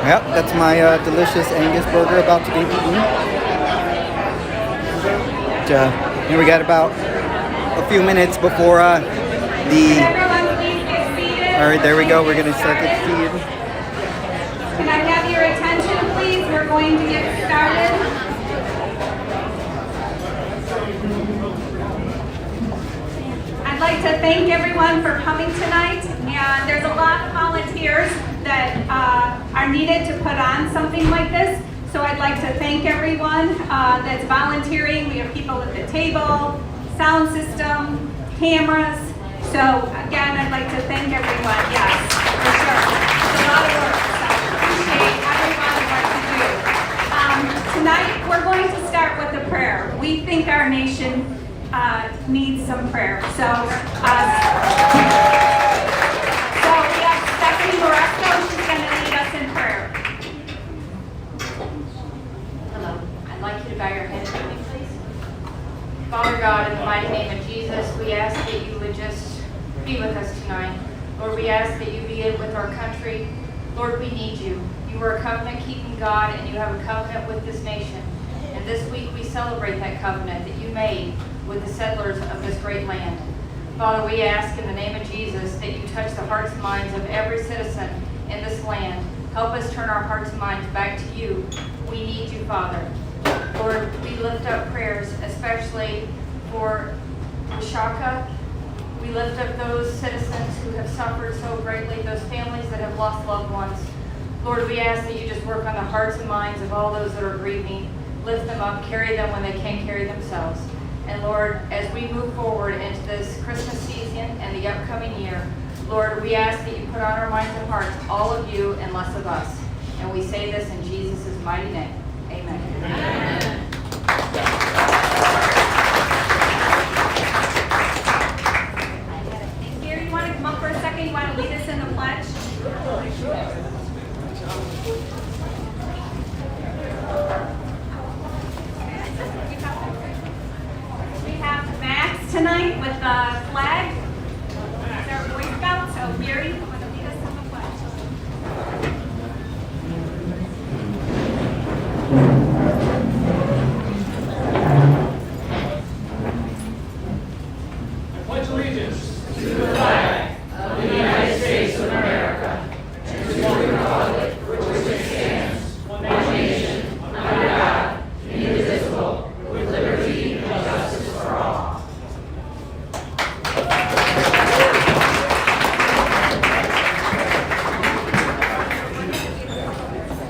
Yep, that's my delicious Angus burger about to be eaten. And we got about a few minutes before All right, there we go. We're going to start the feed. Can I have your attention, please? We're going to get started. I'd like to thank everyone for coming tonight. And there's a lot of volunteers that are needed to put on something like this. So I'd like to thank everyone that's volunteering. We have people at the table, sound system, cameras. So again, I'd like to thank everyone. Yes, for sure. It's a lot of work. So appreciate everyone what you do. Tonight, we're going to start with a prayer. We think our nation needs some prayer. So we have Stephanie Moresco. She's going to lead us in prayer. Hello. I'd like you to bow your heads with me, please. Father God, in the mighty name of Jesus, we ask that you would just be with us tonight. Lord, we ask that you be with our country. Lord, we need you. You are a covenant-keeping God, and you have a covenant with this nation. And this week we celebrate that covenant that you made with the settlers of this great land. Father, we ask in the name of Jesus that you touch the hearts and minds of every citizen in this land. Help us turn our hearts and minds back to you. We need you, Father. Lord, we lift up prayers, especially for Oaxaca. We lift up those citizens who have suffered so greatly, those families that have lost loved ones. Lord, we ask that you just work on the hearts and minds of all those that are grieving. lift them up, carry them when they can't carry themselves. And Lord, as we move forward into this Christmas season and the upcoming year, Lord, we ask that you put on our minds and hearts all of you and less of us. And we say this in Jesus' mighty name. Amen. Amen. Gary, you want to come up for a second? You want to lead us in the pledge? We have Max tonight with the flag. He's our Boy Scout, so Gary, you want to lead us in the pledge? I pledge allegiance to the flag of the United States of America and to the republic for which it stands, one nation, under God, indivisible, with liberty and justice for all.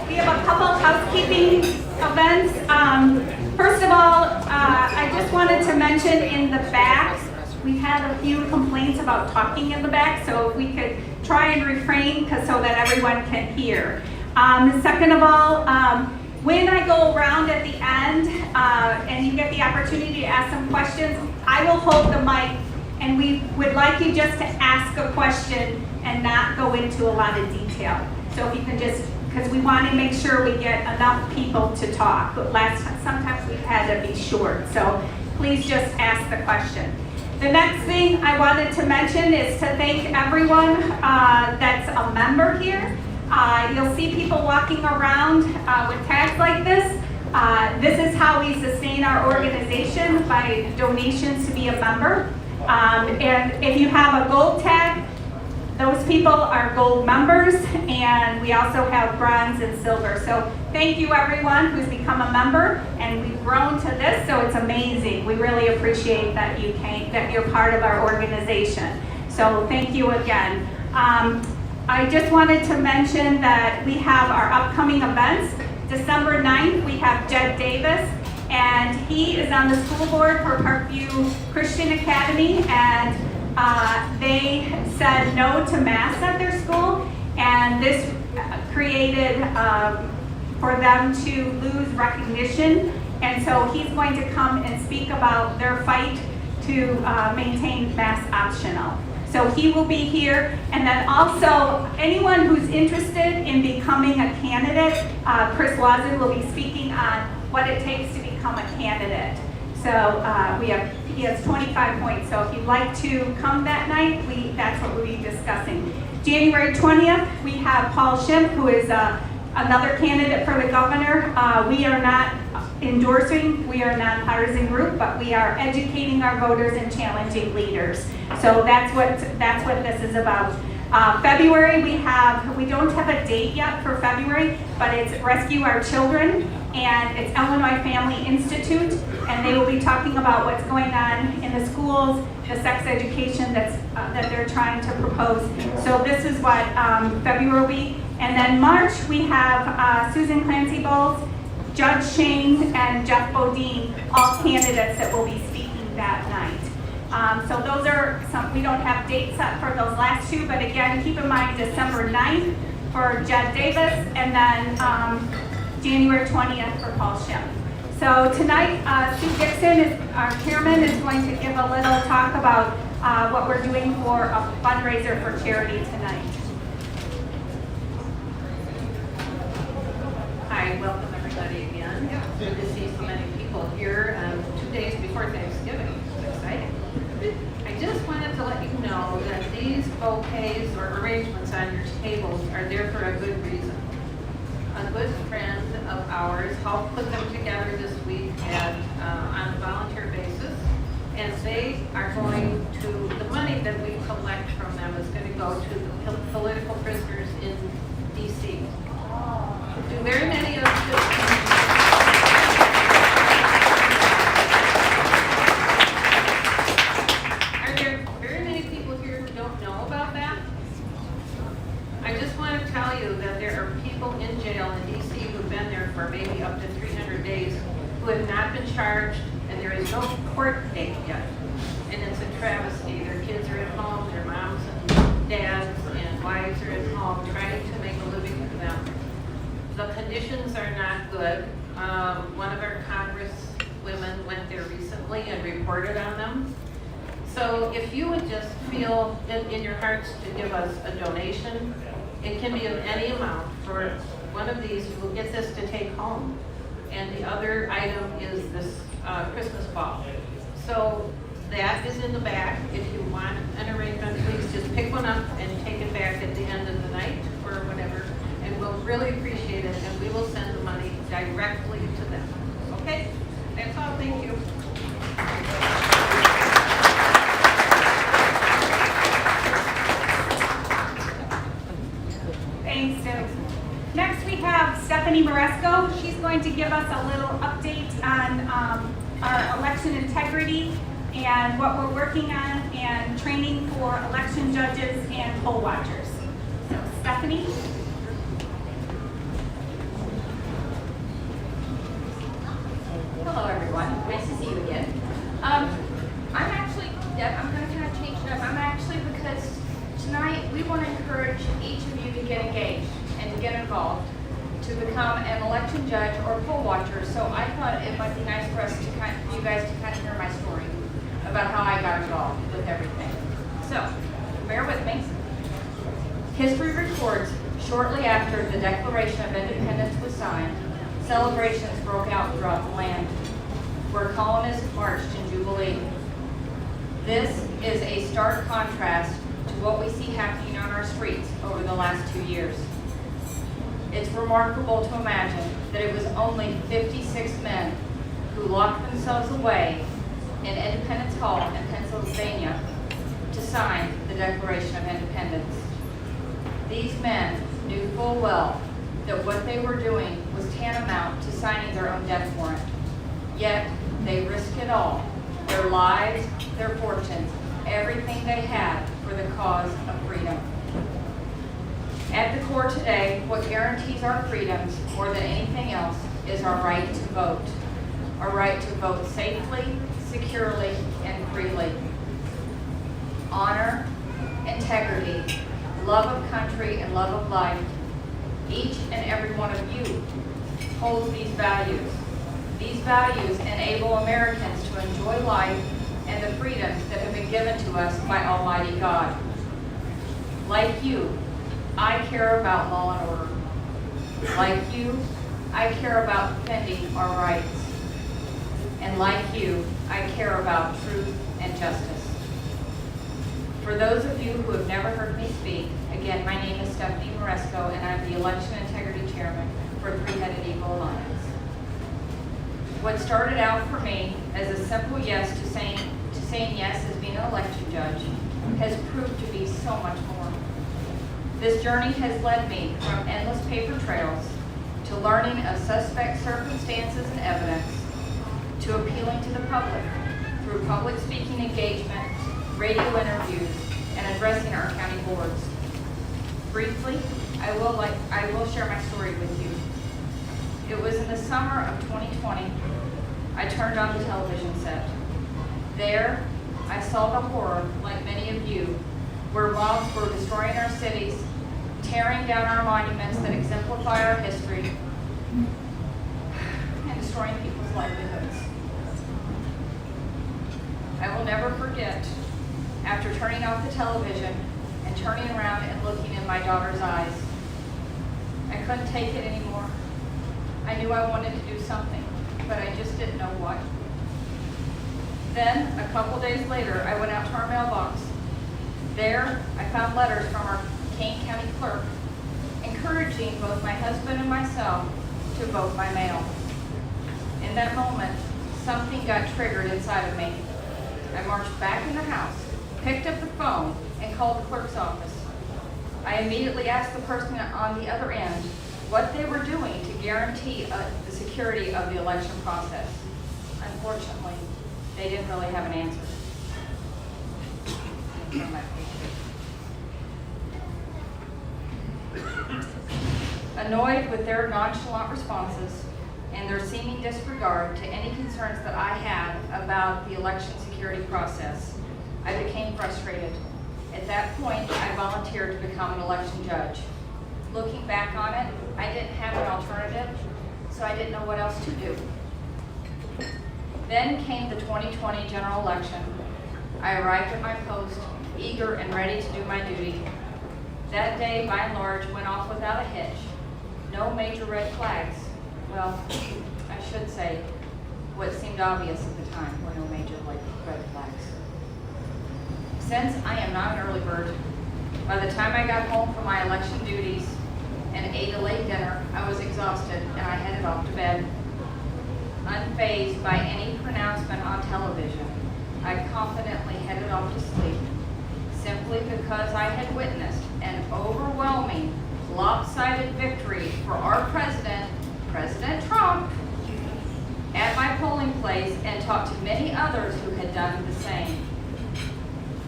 We have a couple housekeeping events. First of all, I just wanted to mention in the back, we've had a few complaints about talking in the back, so if we could try and refrain so that everyone can hear. Second of all, when I go around at the end and you get the opportunity to ask some questions, I will hold the mic, and we would like you just to ask a question and not go into a lot of detail. So if you can just, because we want to make sure we get enough people to talk. Sometimes we've had to be short, so please just ask the question. The next thing I wanted to mention is to thank everyone that's a member here. You'll see people walking around with tags like this. This is how we sustain our organization, by donations to be a member. And if you have a gold tag, those people are gold members, and we also have bronze and silver. So thank you everyone who's become a member, and we've grown to this, so it's amazing. We really appreciate that you came, that you're part of our organization. So thank you again. I just wanted to mention that we have our upcoming events. December 9th, we have Jed Davis, and he is on the school board for Parkview Christian Academy, and they said no to masks at their school, and this created for them to lose recognition, and so he's going to come and speak about their fight to maintain mask optional. So he will be here, and then also anyone who's interested in becoming a candidate, Chris Lawson will be speaking on what it takes to become a candidate. So he has 25 points, so if you'd like to come that night, that's what we'll be discussing. January 20th, we have Paul Schimpf, who is another candidate for the governor. We are not endorsing, we are a nonpartisan group, but we are educating our voters and challenging leaders. So that's what this is about. February, we don't have a date yet for February, but it's Rescue Our Children, and it's Illinois Family Institute, and they will be talking about what's going on in the schools, the sex education that they're trying to propose. So this is what February will be. And then March, we have Susan Clancy Bowles, Judge Shane, and Jeff Bodine, all candidates that will be speaking that night. So those are some, we don't have dates set for those last two, but again, keep in mind December 9th for Jed Davis, and then January 20th for Paul Schimpf. So tonight, Sue Dixon, our chairman, is going to give a little talk about what we're doing for a fundraiser for charity tonight. Hi, welcome everybody again. Good to see so many people here 2 days before Thanksgiving. It's exciting. I just wanted to let you know that these bouquets or arrangements on your tables are there for a good reason. A good friend of ours helped put them together this week on a volunteer basis, and they are going to, the money that we collect from them is going to go to the political prisoners in D.C. Do very many of Are there very many people here who don't know about that? I just want to tell you that there are people in jail in D.C. who've been there for maybe up to 300 days who have not been charged, and there is no court date yet. And it's a travesty. Their kids are at home, their moms and dads and wives are at home trying to make a living for them. The conditions are not good. One of our congresswomen went there recently and reported on them. So if you would just feel in your hearts to give us a donation, it can be of any amount for one of these. We'll get this to take home. And the other item is this Christmas ball. So that is in the back. If you want an arrangement, please just pick one up and take it back at the end of the night or whatever. And we'll really appreciate it, and we will send the money directly to them. Okay? That's all. Thank you. Thanks, Sue. Next we have Stephanie Moresco. She's going to give us a little update on our election integrity and what we're working on and training for election judges and poll watchers. So, Stephanie. Hello, everyone. Nice to see you again. I'm going to kind of change it up. I'm actually, because tonight we want to encourage each of you to get engaged and to get involved, to become an election judge or poll watcher. So I thought it might be nice for us to you guys to kind of hear my story about how I got involved with everything. So, bear with me. History records shortly after the Declaration of Independence was signed, celebrations broke out throughout the land, where colonists marched in Jubilee. This is a stark contrast to what we see happening on our streets over the last 2 years. It's remarkable to imagine that it was only 56 men who locked themselves away in Independence Hall in Pennsylvania to sign the Declaration of Independence. These men knew full well that what they were doing was tantamount to signing their own death warrant. Yet they risked it all, their lives, their fortunes, everything they had for the cause of freedom. At the core today, what guarantees our freedoms more than anything else is our right to vote. Our right to vote safely, securely, and freely. Honor, integrity, love of country, and love of life. Each and every one of you holds these values. These values enable Americans to enjoy life and the freedoms that have been given to us by Almighty God. Like you, I care about law and order. Like you, I care about defending our rights. And like you, I care about truth and justice. For those of you who have never heard me speak, again, my name is Stephanie Moresco, and I'm the Election Integrity Chairman for Three-Headed Eagle Alliance. What started out for me as a simple yes to saying yes as being an election judge has proved to be so much more. This journey has led me from endless paper trails to learning of suspect circumstances and evidence, to appealing to the public through public speaking engagements, radio interviews, and addressing our county boards. Briefly, I will share my story with you. It was in the summer of 2020, I turned on the television set. There, I saw the horror, like many of you, where mobs were destroying our cities, tearing down our monuments that exemplify our history, and destroying people's livelihoods. I will never forget, after turning off the television and turning around and looking in my daughter's eyes. I couldn't take it anymore. I knew I wanted to do something, but I just didn't know what. Then, a couple days later, I went out to our mailbox. There, I found letters from our Kane County clerk encouraging both my husband and myself to vote by mail. In that moment, something got triggered inside of me. I marched back in the house, picked up the phone, and called the clerk's office. I immediately asked the person on the other end what they were doing to guarantee the security of the election process. Unfortunately, they didn't really have an answer. Annoyed with their nonchalant responses, and their seeming disregard to any concerns that I had about the election security process. I became frustrated. At that point, I volunteered to become an election judge. Looking back on it, I didn't have an alternative, so I didn't know what else to do. Then came the 2020 general election. I arrived at my post, eager and ready to do my duty. That day, by and large, went off without a hitch. No major red flags. Well, I should say, what seemed obvious at the time were no major red flags. Since I am not an early bird, by the time I got home from my election duties and ate a late dinner, I was exhausted and I headed off to bed. Unfazed by any pronouncement on television, I confidently headed off to sleep, simply because I had witnessed an overwhelming, lopsided victory for our president, President Trump, at my polling place and talked to many others who had done the same.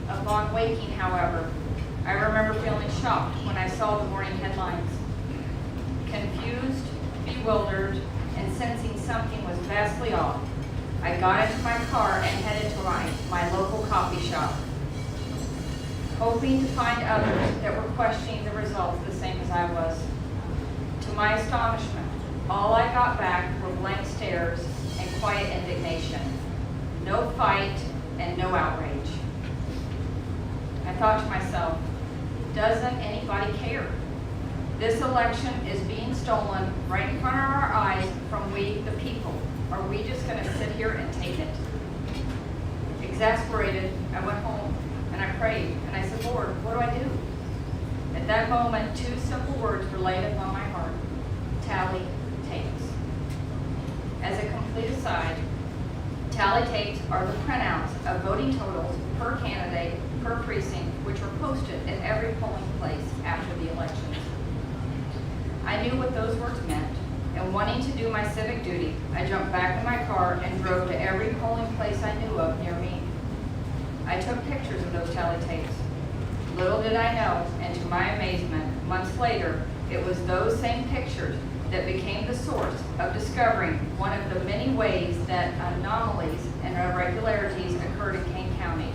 Upon waking, however, I remember feeling shocked when I saw the morning headlines. Confused, bewildered, and sensing something was vastly off, I got into my car and headed to my local coffee shop, hoping to find others that were questioning the results the same as I was. To my astonishment, all I got back were blank stares and quiet indignation. No fight and no outrage. I thought to myself, doesn't anybody care? This election is being stolen right in front of our eyes from we, the people. Are we just going to sit here and take it? Exasperated, I went home and I prayed and I said, Lord, what do I do? At that moment, two simple words were laid upon my heart: tally tapes. As a complete aside, tally tapes are the printouts of voting totals per candidate, per precinct, which are posted at every polling place after the elections. I knew what those words meant, and wanting to do my civic duty, I jumped back in my car and drove to every polling place I knew of near me. I took pictures of those tally tapes. Little did I know, and to my amazement, months later, it was those same pictures that became the source of discovering one of the many ways that anomalies and irregularities occurred in Kane County.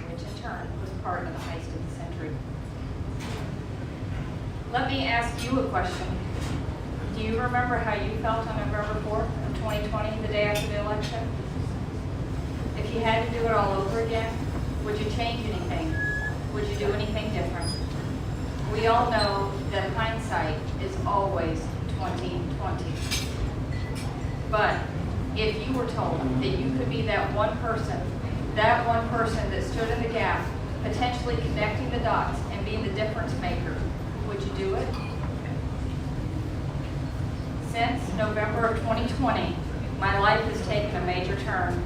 Which in turn was part of the heist of the century. Let me ask you a question. Do you remember how you felt on November 4th of 2020, the day after the election? If you had to do it all over again, would you change anything? Would you do anything different? We all know that hindsight is always 20/20. But if you were told that you could be that one person that stood in the gap, potentially connecting the dots and being the difference maker, would you do it? Since November of 2020, my life has taken a major turn,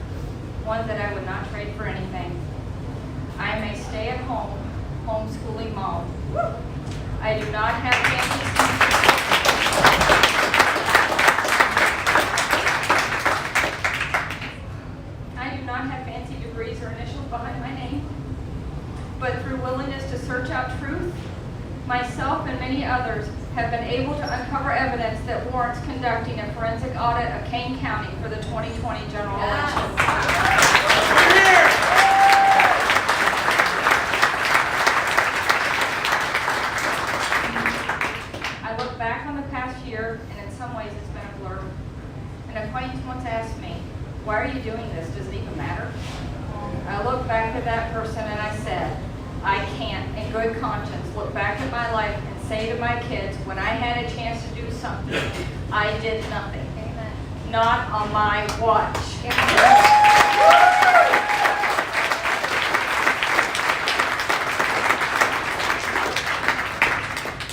one that I would not trade for anything. I am a stay-at-home, homeschooling mom. I do not have fancy degrees or initials behind my name, but through willingness to search out truth, myself and many others have been able to uncover evidence that warrants conducting a forensic audit of Kane County for the 2020 general election. I look back on the past year, and in some ways it's been a blur. An acquaintance once asked me, "Why are you doing this? Does it even matter?" I look back at that person and I said, I can't, in good conscience, look back at my life and say to my kids, when I had a chance to do something, I did nothing. Amen. Not on my watch.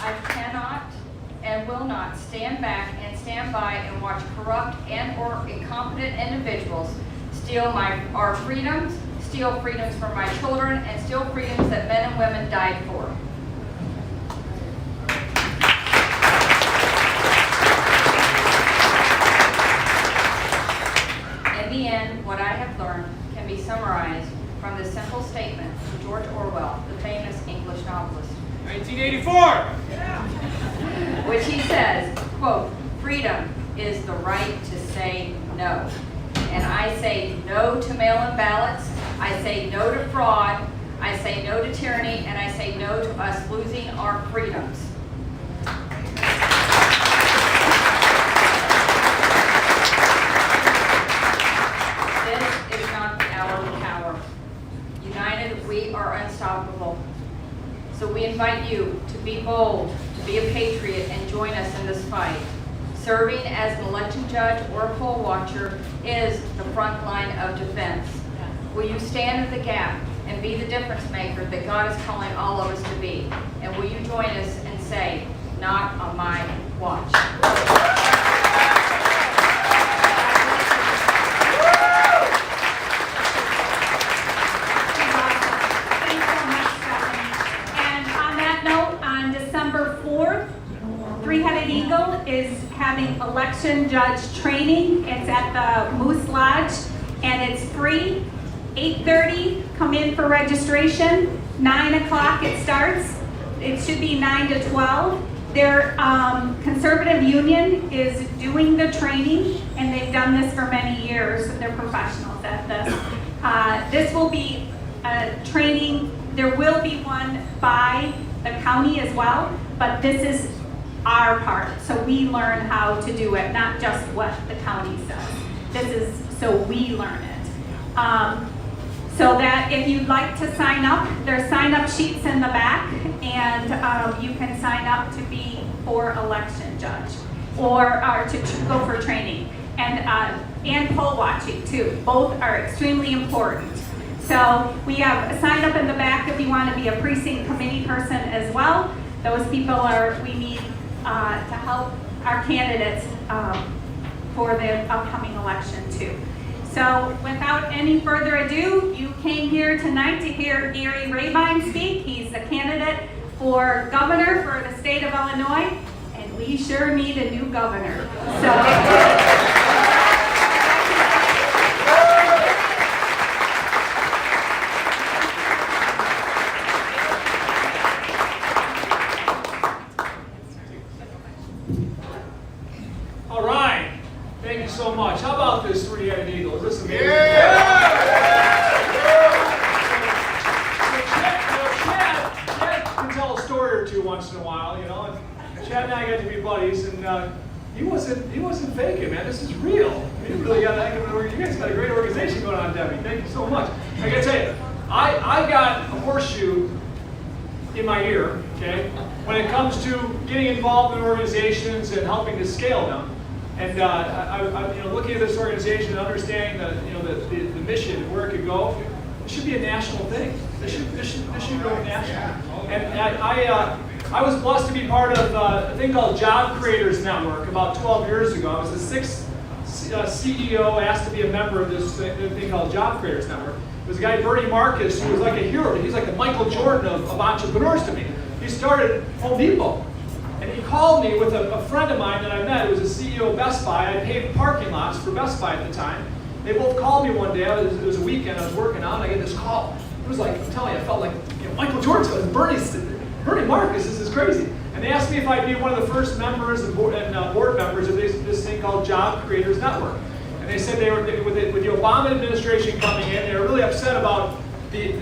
I cannot and will not stand back and stand by and watch corrupt and or incompetent individuals steal our freedoms, steal freedoms from my children, and steal freedoms that men and women died for. In the end, what I have learned can be summarized from the simple statement from George Orwell, the famous English novelist. 1984! Which he says, quote, freedom is the right to say no. And I say no to mail-in ballots, I say no to fraud, I say no to tyranny, and I say no to us losing our freedoms. This is not the hour of power. United, we are unstoppable. So we invite you to be bold, to be a patriot, and join us in this fight. Serving as an election judge or a poll watcher is the front line of defense. Will you stand in the gap and be the difference maker that God is calling all of us to be? And will you join us and say, not on my watch? Thanks so much, Stephanie. And on that note, on December 4th, Three-Headed Eagle is having election judge training. It's at the Moose Lodge, and it's free. 8:30, come in for registration. 9 o'clock it starts. It should be 9 to 12. Their conservative union is doing the training, and they've done this for many years. They're professionals at this. This will be a training. There will be one by the county as well, but this is our part. So we learn how to do it, not just what the county says. This is so we learn it. So that if you'd like to sign up, there's sign-up sheets in the back, and you can sign up to be for election judge or to go for training, and poll watching too. Both are extremely important. So we have a sign up in the back if you want to be a precinct committee person as well. Those people we need to help our candidates for the upcoming election too. So without any further ado, you came here tonight to hear Gary Rabine speak. He's the candidate for governor for the state of Illinois, and we sure need a new governor. So. All right. Thank you so much. How about this Three-Headed Eagle? Is this amazing? Chad can tell a story or two once in a while, you know. And Chad and I got to be buddies, and he wasn't faking, man. This is real. You really got you guys got a great organization going on, Debbie. Thank you so much. I got to tell you, I got a horseshoe in my ear, okay, when it comes to getting involved in organizations and helping to scale them. And I'm looking at this organization and understanding the mission and where it could go. It should be a national thing. This should go national. And I was blessed to be part of a thing called Job Creators Network about 12 years ago. I was the sixth CEO asked to be a member of this thing called Job Creators Network. It was a guy, Bernie Marcus, who was like a hero. He's like the Michael Jordan of entrepreneurs to me. He started Home Depot. And he called me with a friend of mine that I met, who was a CEO of Best Buy. I paved parking lots for Best Buy at the time. They both called me one day. It was a weekend. I was working out, and I get this call. It was like, I'm telling you, I felt like Michael Jordan. So Bernie Marcus. This is crazy. And they asked me if I'd be one of the first members and board members of this thing called Job Creators Network. And they said with the Obama administration coming in, they were really upset about the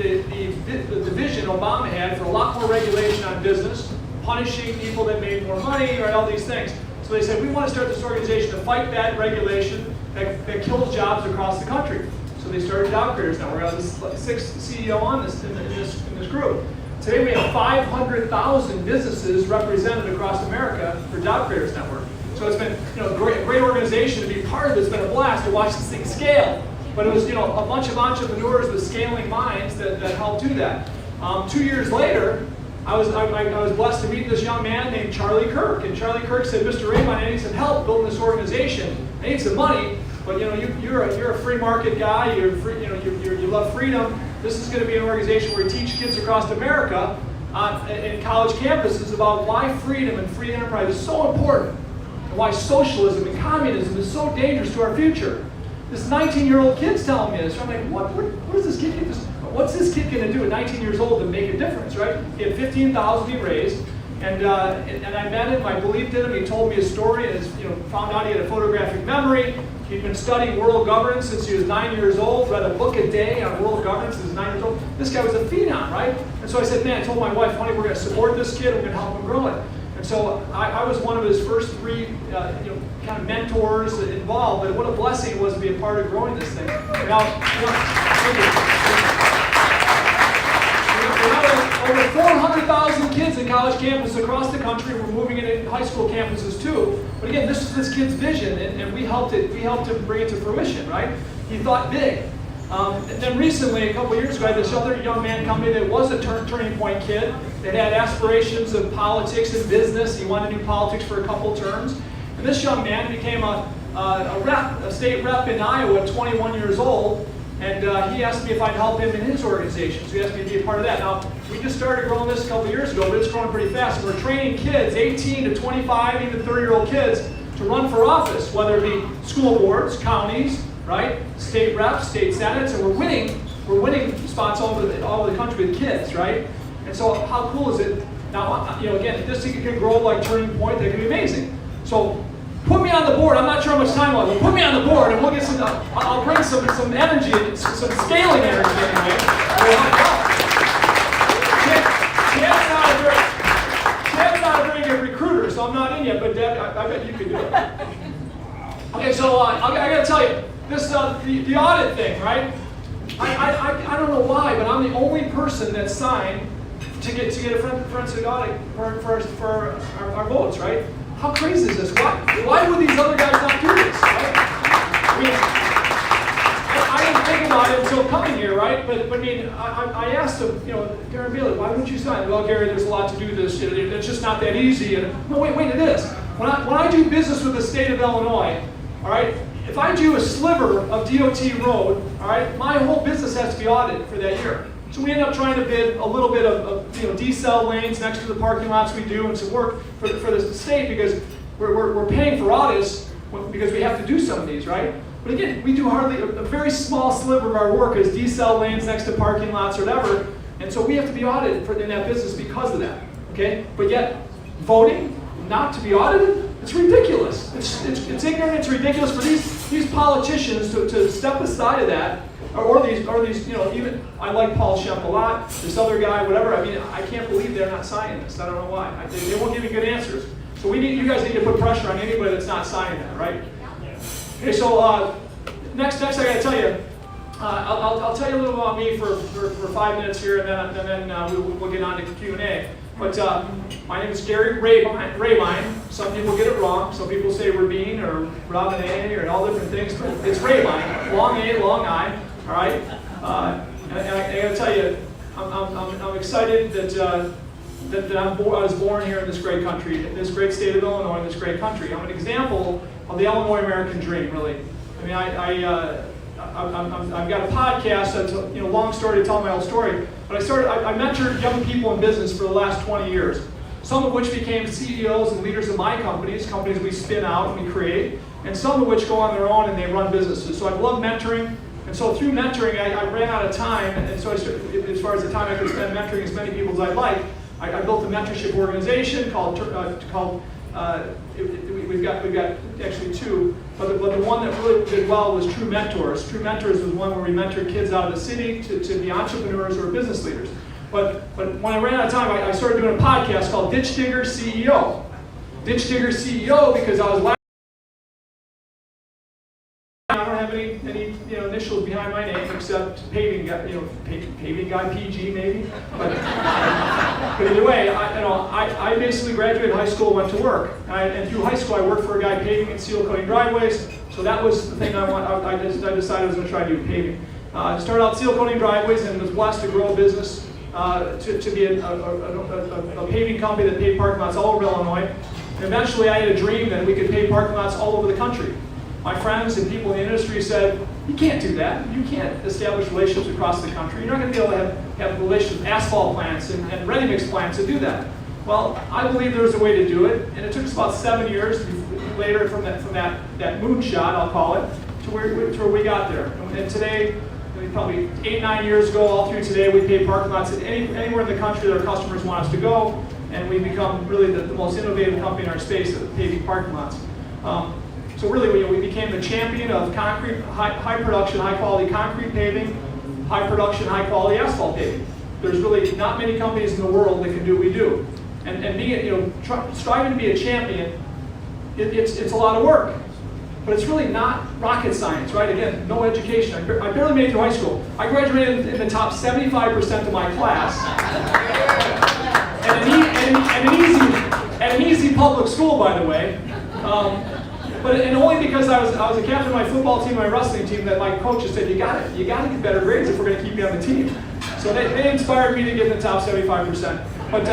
vision Obama had for a lot more regulation on business, punishing people that made more money, or all these things. So they said, we want to start this organization to fight that regulation that kills jobs across the country. So they started Job Creators Network. I was the sixth CEO on this in this group. Today we have 500,000 businesses represented across America for Job Creators Network. So it's been a great organization to be part of. It's been a blast to watch this thing scale. But it was a bunch of entrepreneurs with scaling minds that helped do that. 2 years later, I was blessed to meet this young man named Charlie Kirk, and Charlie Kirk said, "Mr. Rabine, I need some help building this organization. I need some money, but you're a free market guy. You love freedom. This is going to be an organization where we teach kids across America in college campuses about why freedom and free enterprise is so important, and why socialism and communism is so dangerous to our future." This 19-year-old kid's telling me this. So I'm like, where does this kid get this what's this kid going to do at 19 years old to make a difference, right? He had 15,000 he raised, and I met him, I believed in him, he told me his story, and found out he had a photographic memory. He'd been studying world governance since he was 9 years old, read a book a day on world governance since he was 9 years old. This guy was a phenom, right? And so I said, man, I told my wife, honey, we're going to support this kid, we're going to help him grow it. And so I was one of his first 3 kind of mentors involved, but what a blessing it was to be a part of growing this thing. Now, over 400,000 kids in college campuses across the country. We're moving into high school campuses too. But again, this is this kid's vision, and we helped him bring it to fruition, right? He thought big. And then recently, a couple years ago, I had this other young man come in that was a turning point kid that had aspirations of politics and business. He wanted to do politics for a couple terms. And this young man became a state rep in Iowa at 21 years old. And he asked me if I'd help him in his organization. So he asked me to be a part of that. Now, we just started growing this a couple years ago, but it's growing pretty fast. And we're training kids, 18 to 25, even 30-year-old kids, to run for office, whether it be school boards, counties, right, state reps, state senates, and we're winning spots all over the country with kids, right? And so how cool is it? Now, again, if this thing can grow like Turning Point, that can be amazing. So put me on the board. I'm not sure how much time I'll have. Put me on the board, and we'll get some. I'll bring some energy, some scaling energy anyway. Chad's not a very good recruiter, so I'm not in yet. But Deb, I bet you could do it. Okay, so I got to tell you this the audit thing, right? I don't know why, but I'm the only person that signed to get a forensic audit for our votes, right? How crazy is this? Why would these other guys not do this, right? I didn't think about it until coming here, right? But I mean, I asked him, Gary Rabine, why wouldn't you sign? Well, Gary, there's a lot to do this. It's just not that easy. And no, wait, it is. When I do business with the state of Illinois, all right, if I do a sliver of DOT road, all right, my whole business has to be audited for that year. So we end up trying to bid a little bit of decel lanes next to the parking lots we do and some work for the state because we're paying for audits because we have to do some of these, right? But again, we do hardly a very small sliver of our work is decel lanes next to parking lots or whatever, and so we have to be audited in that business because of that, okay? But yet, voting not to be audited, it's ridiculous. It's ignorant, it's ridiculous for these politicians to step aside of that. Or these, even, I like Paul Shemp a lot, this other guy, whatever. I mean, I can't believe they're not signing this. I don't know why. They won't give you good answers. So you guys need to put pressure on anybody that's not signing that, right? Okay, so next I got to tell you, I'll tell you a little about me for 5 minutes here, and then we'll get on to Q&A. But my name is Gary Rabine. Some people get it wrong. Some people say Rabine or Rabine or all different things, but it's Rabine. Long A, long I. All right, and I got to tell you, I'm excited that I was born here in this great country, in this great state of Illinois, in this great country. I'm an example of the Illinois American dream, really. I mean, I've got a podcast. That's long story to tell my whole story. But I mentored young people in business for the last 20 years. Some of which became CEOs and leaders of my companies we spin out and we create, and some of which go on their own and they run businesses. So I love mentoring. And so through mentoring, I ran out of time, and so as far as the time I could spend mentoring as many people as I'd like, I built a mentorship organization called we've got actually 2, but the one that really did well was True Mentors. True Mentors was one where we mentored kids out of the city to be entrepreneurs or business leaders. But when I ran out of time, I started doing a podcast called Ditch Digger CEO. Ditch Digger CEO because I was I don't have any initials behind my name except paving guy, paving guy PG maybe. But either way, I basically graduated high school, went to work, and through high school I worked for a guy paving and seal coating driveways. So that was the thing I decided I was going to try to do paving. I started out seal coating driveways and was blessed to grow a business to be a paving company that paved parking lots all over Illinois. And eventually I had a dream that we could pave parking lots all over the country. My friends and people in the industry said, you can't do that. You can't establish relationships across the country. You're not going to be able to have relationships with asphalt plants and ready-mix plants to do that. Well, I believe there was a way to do it, and it took us about 7 years later from that moonshot, I'll call it, to where we got there. And today, probably 8-9 years ago, all through today, we pave parking lots anywhere in the country that our customers want us to go, and we've become really the most innovative company in our space at paving parking lots. So really, we became the champion of concrete, high production, high quality concrete paving, high production, high quality asphalt paving. There's really not many companies in the world that can do what we do. And being, striving to be a champion, it's a lot of work. But it's really not rocket science, right? Again, no education. I barely made it through high school. I graduated in the top 75% of my class. And an easy public school, by the way. And only because I was a captain of my football team, my wrestling team, that my coaches said, you got to get better grades if we're going to keep you on the team. So they inspired me to get in the top 75%. But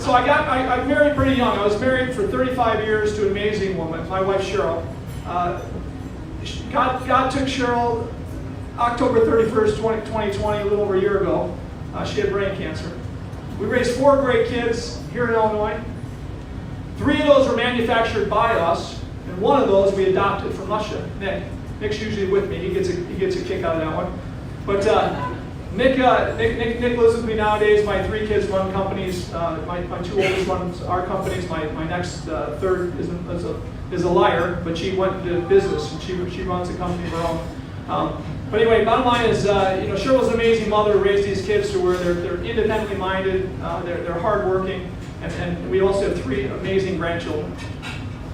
I married pretty young. I was married for 35 years to an amazing woman, my wife Cheryl. God took Cheryl October 31st, 2020, a little over a year ago. She had brain cancer. We raised 4 great kids here in Illinois. 3 of those were manufactured by us, and 1 of those we adopted from Russia. Nick's usually with me. He gets a kick out of that one. But Nick lives with me nowadays. My 3 kids run companies. My 2 oldest run our companies. My next third is a liar, but she went into business and she runs a company of her own. But anyway, bottom line is, Cheryl's an amazing mother who raised these kids to where they're independently minded, they're hardworking, and we also have 3 amazing grandchildren.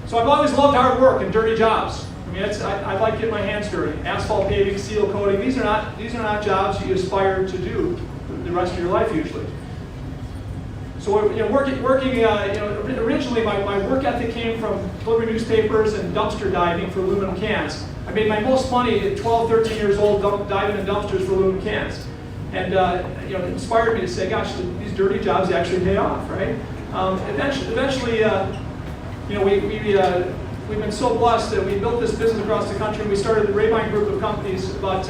So I've always loved hard work and dirty jobs. I mean, I like getting my hands dirty. Asphalt paving, seal coating, these are not jobs you aspire to do the rest of your life usually. So originally my work ethic came from delivering newspapers and dumpster diving for aluminum cans. I made my most money at 12, 13 years old diving in dumpsters for aluminum cans. And it inspired me to say, gosh, these dirty jobs actually pay off, right? Eventually, we've been so blessed that we built this business across the country. We started the Rabine group of companies about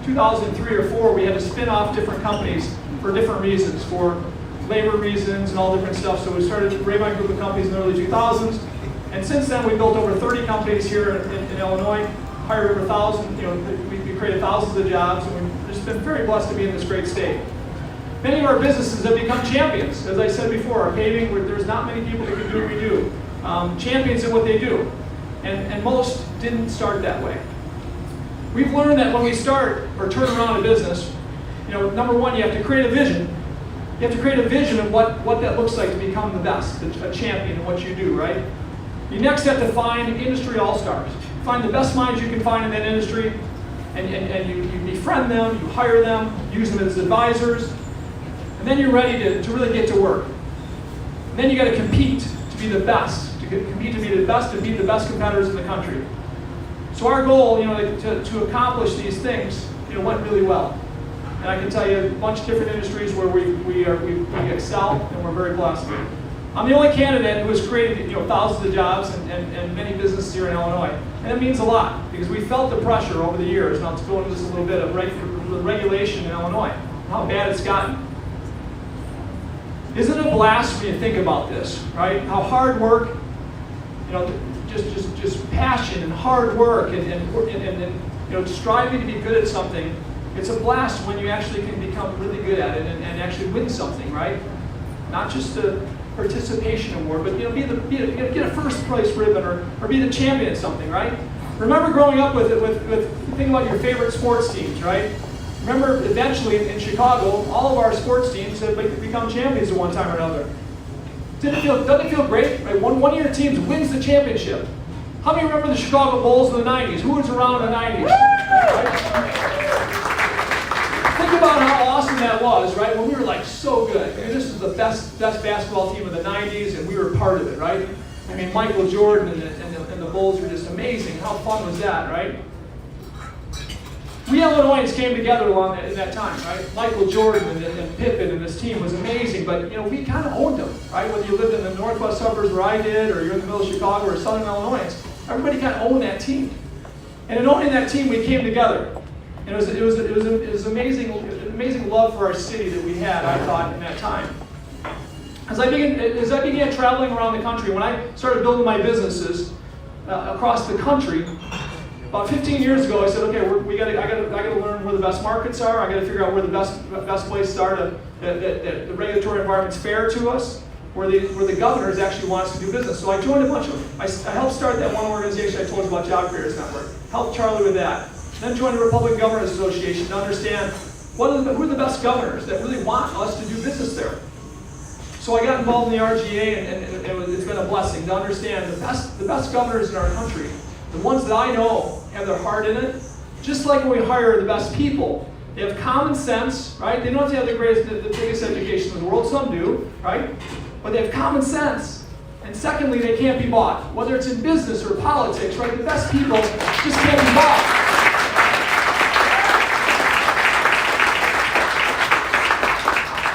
2003 or 4. We had to spin off different companies for different reasons, for labor reasons and all different stuff. So we started the Rabine group of companies in the early 2000s. And since then, we've built over 30 companies here in Illinois, hired over 1,000, we created thousands of jobs, and we've just been very blessed to be in this great state. Many of our businesses have become champions. As I said before, our paving, there's not many people that can do what we do. Champions in what they do. And most didn't start that way. We've learned that when we start or turn around a business, number one, you have to create a vision. You have to create a vision of what that looks like to become the best, a champion in what you do, right? You next have to find industry all-stars. Find the best minds you can find in that industry, and you befriend them, you hire them, use them as advisors, and then you're ready to really get to work. And then you got to compete to be the best, to compete to be the best, to beat the best competitors in the country. So our goal, to accomplish these things, went really well. And I can tell you a bunch of different industries where we excel, and we're very blessed. I'm the only candidate who has created thousands of jobs and many businesses here in Illinois. And it means a lot, because we felt the pressure over the years, and I'll go into this a little bit, of regulation in Illinois, how bad it's gotten. Isn't it a blast when you think about this, right? How hard work, just passion and hard work and striving to be good at something. It's a blast when you actually can become really good at it and actually win something, right? Not just a participation award, but get a first place ribbon or be the champion at something, right? Remember growing up with think about your favorite sports teams, right? Remember eventually in Chicago, all of our sports teams have become champions at one time or another. Doesn't it feel great? Right? One of your teams wins the championship. How many remember the Chicago Bulls in the 90s? Who was around in the 90s? Right? Think about how awesome that was, right? When we were so good. I mean, this is the best basketball team of the 90s, and we were part of it, right? I mean, Michael Jordan and the Bulls were just amazing. How fun was that, right? We Illinoisans came together in that time, right? Michael Jordan and Pippen and this team was amazing, but we kind of owned them, right? Whether you lived in the northwest suburbs where I did, or you're in the middle of Chicago or southern Illinois, everybody kind of owned that team. And in owning that team, we came together. And it was amazing love for our city that we had, I thought, in that time. As I began traveling around the country, when I started building my businesses across the country, About 15 years ago, I said, okay, I got to learn where the best markets are. I got to figure out where the best places are that the regulatory environment's fair to us, where the governors actually want us to do business. So I joined a bunch of them. I helped start that one organization I told you about, Job Creators Network. Helped Charlie with that. Then joined the Republican Governors Association to understand who are the best governors that really want us to do business there. So I got involved in the RGA, and it's been a blessing to understand the best governors in our country, the ones that I know have their heart in it. Just like when we hire the best people, they have common sense, right? They don't have to have the biggest education in the world. Some do, right? But they have common sense. And secondly, they can't be bought. Whether it's in business or politics, right? The best people just can't be bought.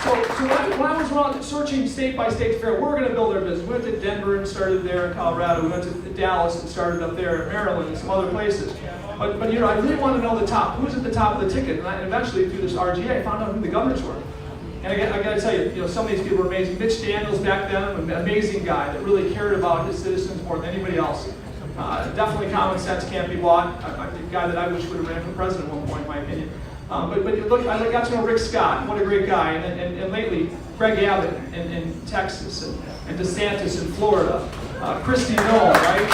So when I was around searching state by state to figure out where we're going to build our business, we went to Denver and started there in Colorado. We went to Dallas and started up there in Maryland and some other places. But I really wanted to know the top. Who's at the top of the ticket? And eventually, through this RGA, I found out who the governors were. And I got to tell you, some of these people were amazing. Mitch Daniels back then, an amazing guy that really cared about his citizens more than anybody else. Definitely common sense can't be bought. A guy that I wish would have ran for president at one point, in my opinion. But look, I got to know Rick Scott. What a great guy. And lately, Greg Abbott in Texas, and DeSantis in Florida. Kristi Noem, right?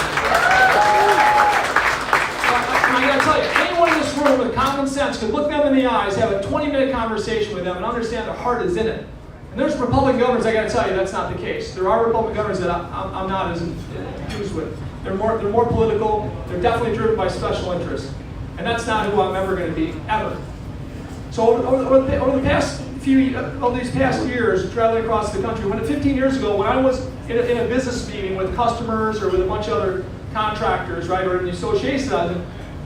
I got to tell you, anyone in this room with common sense could look them in the eyes, have a 20-minute conversation with them, and understand their heart is in it. And there's Republican governors, I got to tell you, that's not the case. There are Republican governors that I'm not as enthused with. They're more political. They're definitely driven by special interests, and that's not who I'm ever going to be, ever. So over the past these past years, traveling across the country, 15 years ago, when I was in a business meeting with customers or with a bunch of other contractors, right, or in the association,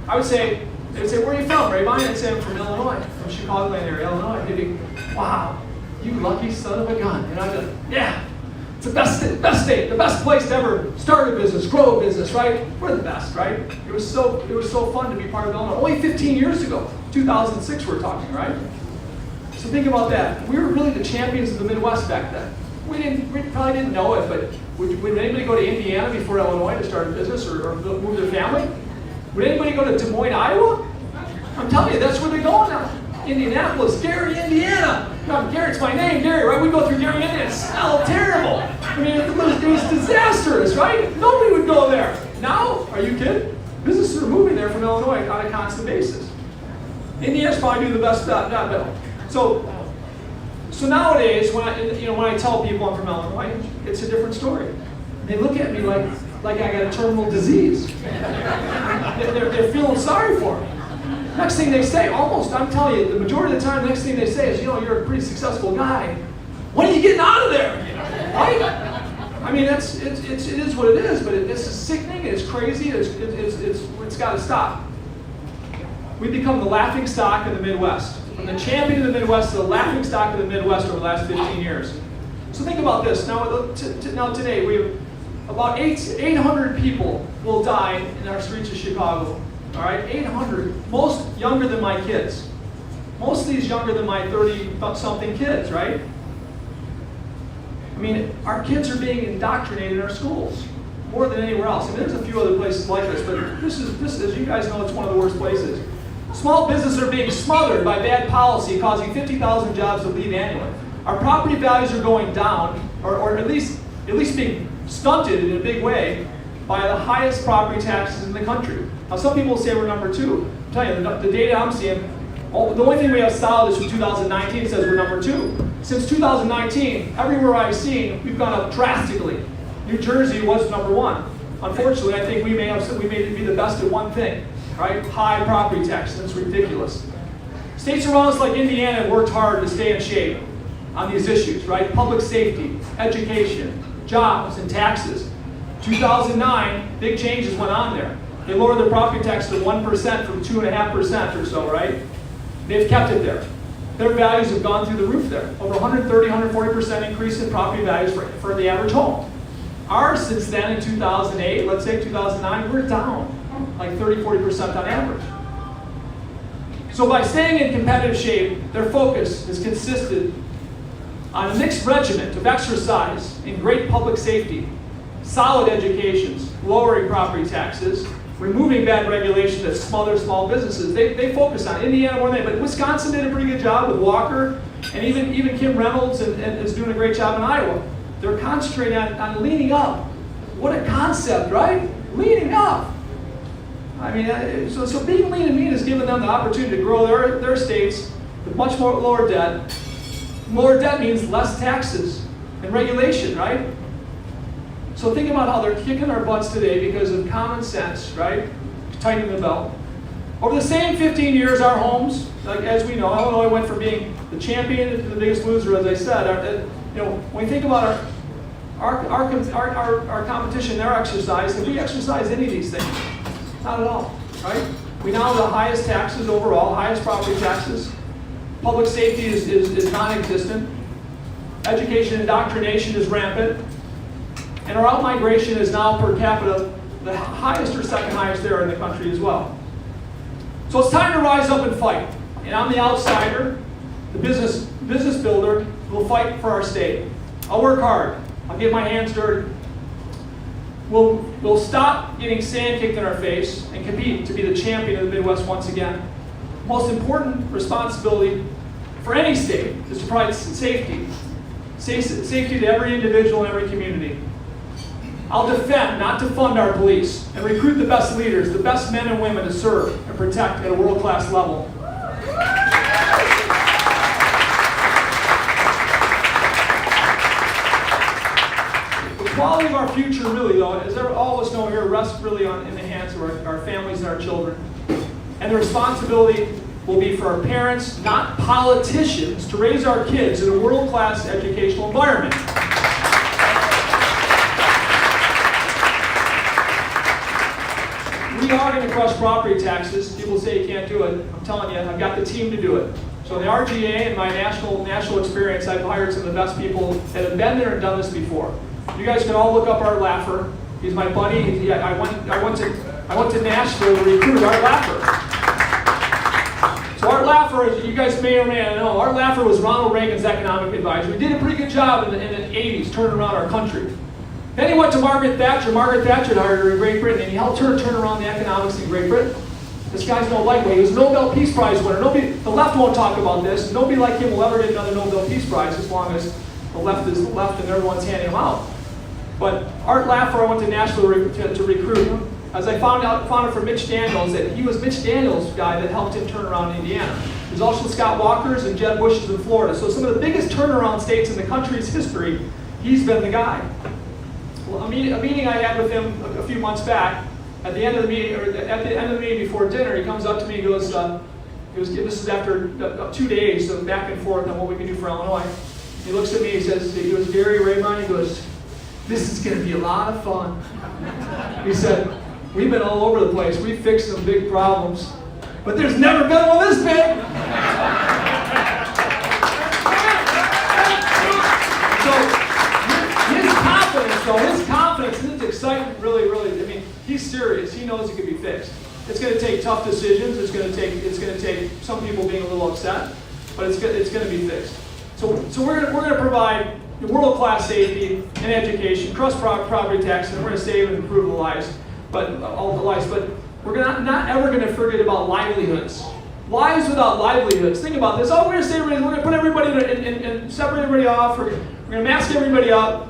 I would say, they'd say, where are you from, Rabine? I'd say, I'm from Illinois, from Chicagoland area, Illinois. They'd be, wow, you lucky son of a gun. And I'd go, yeah, it's the best state, the best place to ever start a business, grow a business, right? We're the best, right? It was so fun to be part of Illinois. Only 15 years ago, 2006 we're talking, right? So think about that. We were really the champions of the Midwest back then. We probably didn't know it, but would anybody go to Indiana before Illinois to start a business or move their family? Would anybody go to Des Moines, Iowa? I'm telling you, that's where they're going now. Indianapolis, Gary, Indiana. No, Gary, it's my name, Gary, right? We go through Gary, Indiana. It smelled terrible. I mean, it was disastrous, right? Nobody would go there. Now, are you kidding? Businesses are moving there from Illinois on a constant basis. Indiana's probably doing the best job. So nowadays, when I tell people I'm from Illinois, it's a different story. They look at me like I got a terminal disease. They're feeling sorry for me. Next thing they say, I'm telling you, the majority of the time, the next thing they say is, you're a pretty successful guy. When are you getting out of there? Right? I mean, it is what it is, but it's sickening, it's crazy, it's got to stop. We've become the laughing stock of the Midwest. From the champion of the Midwest to the laughing stock of the Midwest over the last 15 years. So think about this. Now today, we have about 800 people will die in our streets of Chicago. All right, 800. Most younger than my kids. Most of these younger than my 30-something kids, right? I mean, our kids are being indoctrinated in our schools more than anywhere else. And there's a few other places like this, but this is, as you guys know, it's one of the worst places. Small businesses are being smothered by bad policy, causing 50,000 jobs to leave annually. Our property values are going down, or at least being stunted in a big way by the highest property taxes in the country. Now, some people say we're number 2. I'm telling you, the data I'm seeing, the only thing we have solid is from 2019 says we're number 2. Since 2019, everywhere I've seen, we've gone up drastically. New Jersey was number 1. Unfortunately, I think we may be the best at one thing, right? High property taxes. That's ridiculous. States around us like Indiana have worked hard to stay in shape on these issues, right? Public safety, education, jobs, and taxes. 2009, big changes went on there. They lowered their property tax to 1% from 2.5% or so, right? They've kept it there. Their values have gone through the roof there. Over 130, 140% increase in property values for the average home. Ours, since then, in 2008, let's say 2009, we're down like 30, 40% on average. So by staying in competitive shape, their focus has consisted on a mixed regiment of exercise in great public safety, solid educations, lowering property taxes, removing bad regulation that smothers small businesses. They focus on it. Indiana more than anything, but Wisconsin did a pretty good job with Walker, and even Kim Reynolds and is doing a great job in Iowa. They're concentrating on leaning up. What a concept, right? Leaning up. I mean, so being lean and mean has given them the opportunity to grow their states with much more lower debt. Lower debt means less taxes and regulation, right? So think about how they're kicking our butts today because of common sense, right? Tightening the belt. Over the same 15 years, our homes, like as we know, Illinois went from being the champion to the biggest loser, as I said. When we think about our competition, their exercise, have we exercised any of these things? Not at all, right? We now have the highest taxes overall, highest property taxes. Public safety is non-existent. Education indoctrination is rampant. And our out-migration is now per capita the highest or second highest there in the country as well. So it's time to rise up and fight. And I'm the outsider, the business builder, who will fight for our state. I'll work hard. I'll get my hands dirty. We'll stop getting sand kicked in our face and compete to be the champion of the Midwest once again. Most important responsibility for any state is to provide safety. Safety to every individual in every community. I'll defend, not to fund our police, and recruit the best leaders, the best men and women to serve and protect at a world-class level. The quality of our future really, though, as all of us know here, rests really in the hands of our families and our children. And the responsibility will be for our parents, not politicians, to raise our kids in a world-class educational environment. We are going to crush property taxes. People say you can't do it. I'm telling you, I've got the team to do it. So in the RGA and my national experience, I've hired some of the best people that have been there and done this before. You guys can all look up Art Laffer. He's my buddy. I went to Nashville to recruit Art Laffer. So Art Laffer, you guys may or may not know, Art Laffer was Ronald Reagan's economic advisor. He did a pretty good job in the 80s turning around our country. Then he went to Margaret Thatcher. Margaret Thatcher hired her in Great Britain, and he helped her turn around the economics in Great Britain. This guy's no lightweight. He was a Nobel Peace Prize winner. The left won't talk about this. Nobody like him will ever get another Nobel Peace Prize as long as the left is the left and everyone's handing them out. But Art Laffer, I went to Nashville to recruit him. As I found out from Mitch Daniels that he was Mitch Daniels' guy that helped him turn around Indiana. There's also Scott Walker's and Jeb Bush's in Florida. So some of the biggest turnaround states in the country's history, he's been the guy. Well, a meeting I had with him a few months back, at the end of the meeting, or at the end of the meeting before dinner, he comes up to me and goes, this is after 2 days of back and forth on what we can do for Illinois. He looks at me, he goes, Gary Rabine, he goes, this is going to be a lot of fun. He said, we've been all over the place. We've fixed some big problems, but there's never been one this big. So his confidence and his excitement really, I mean, he's serious. He knows it can be fixed. It's going to take tough decisions. It's going to take some people being a little upset, but it's going to be fixed. So we're going to provide world-class safety and education, crush property taxes, and we're going to save and improve the lives, but we're not ever going to forget about livelihoods. Lives without livelihoods. Think about this. Oh, we're going to save everybody. We're going to put everybody and separate everybody off. We're going to mask everybody up.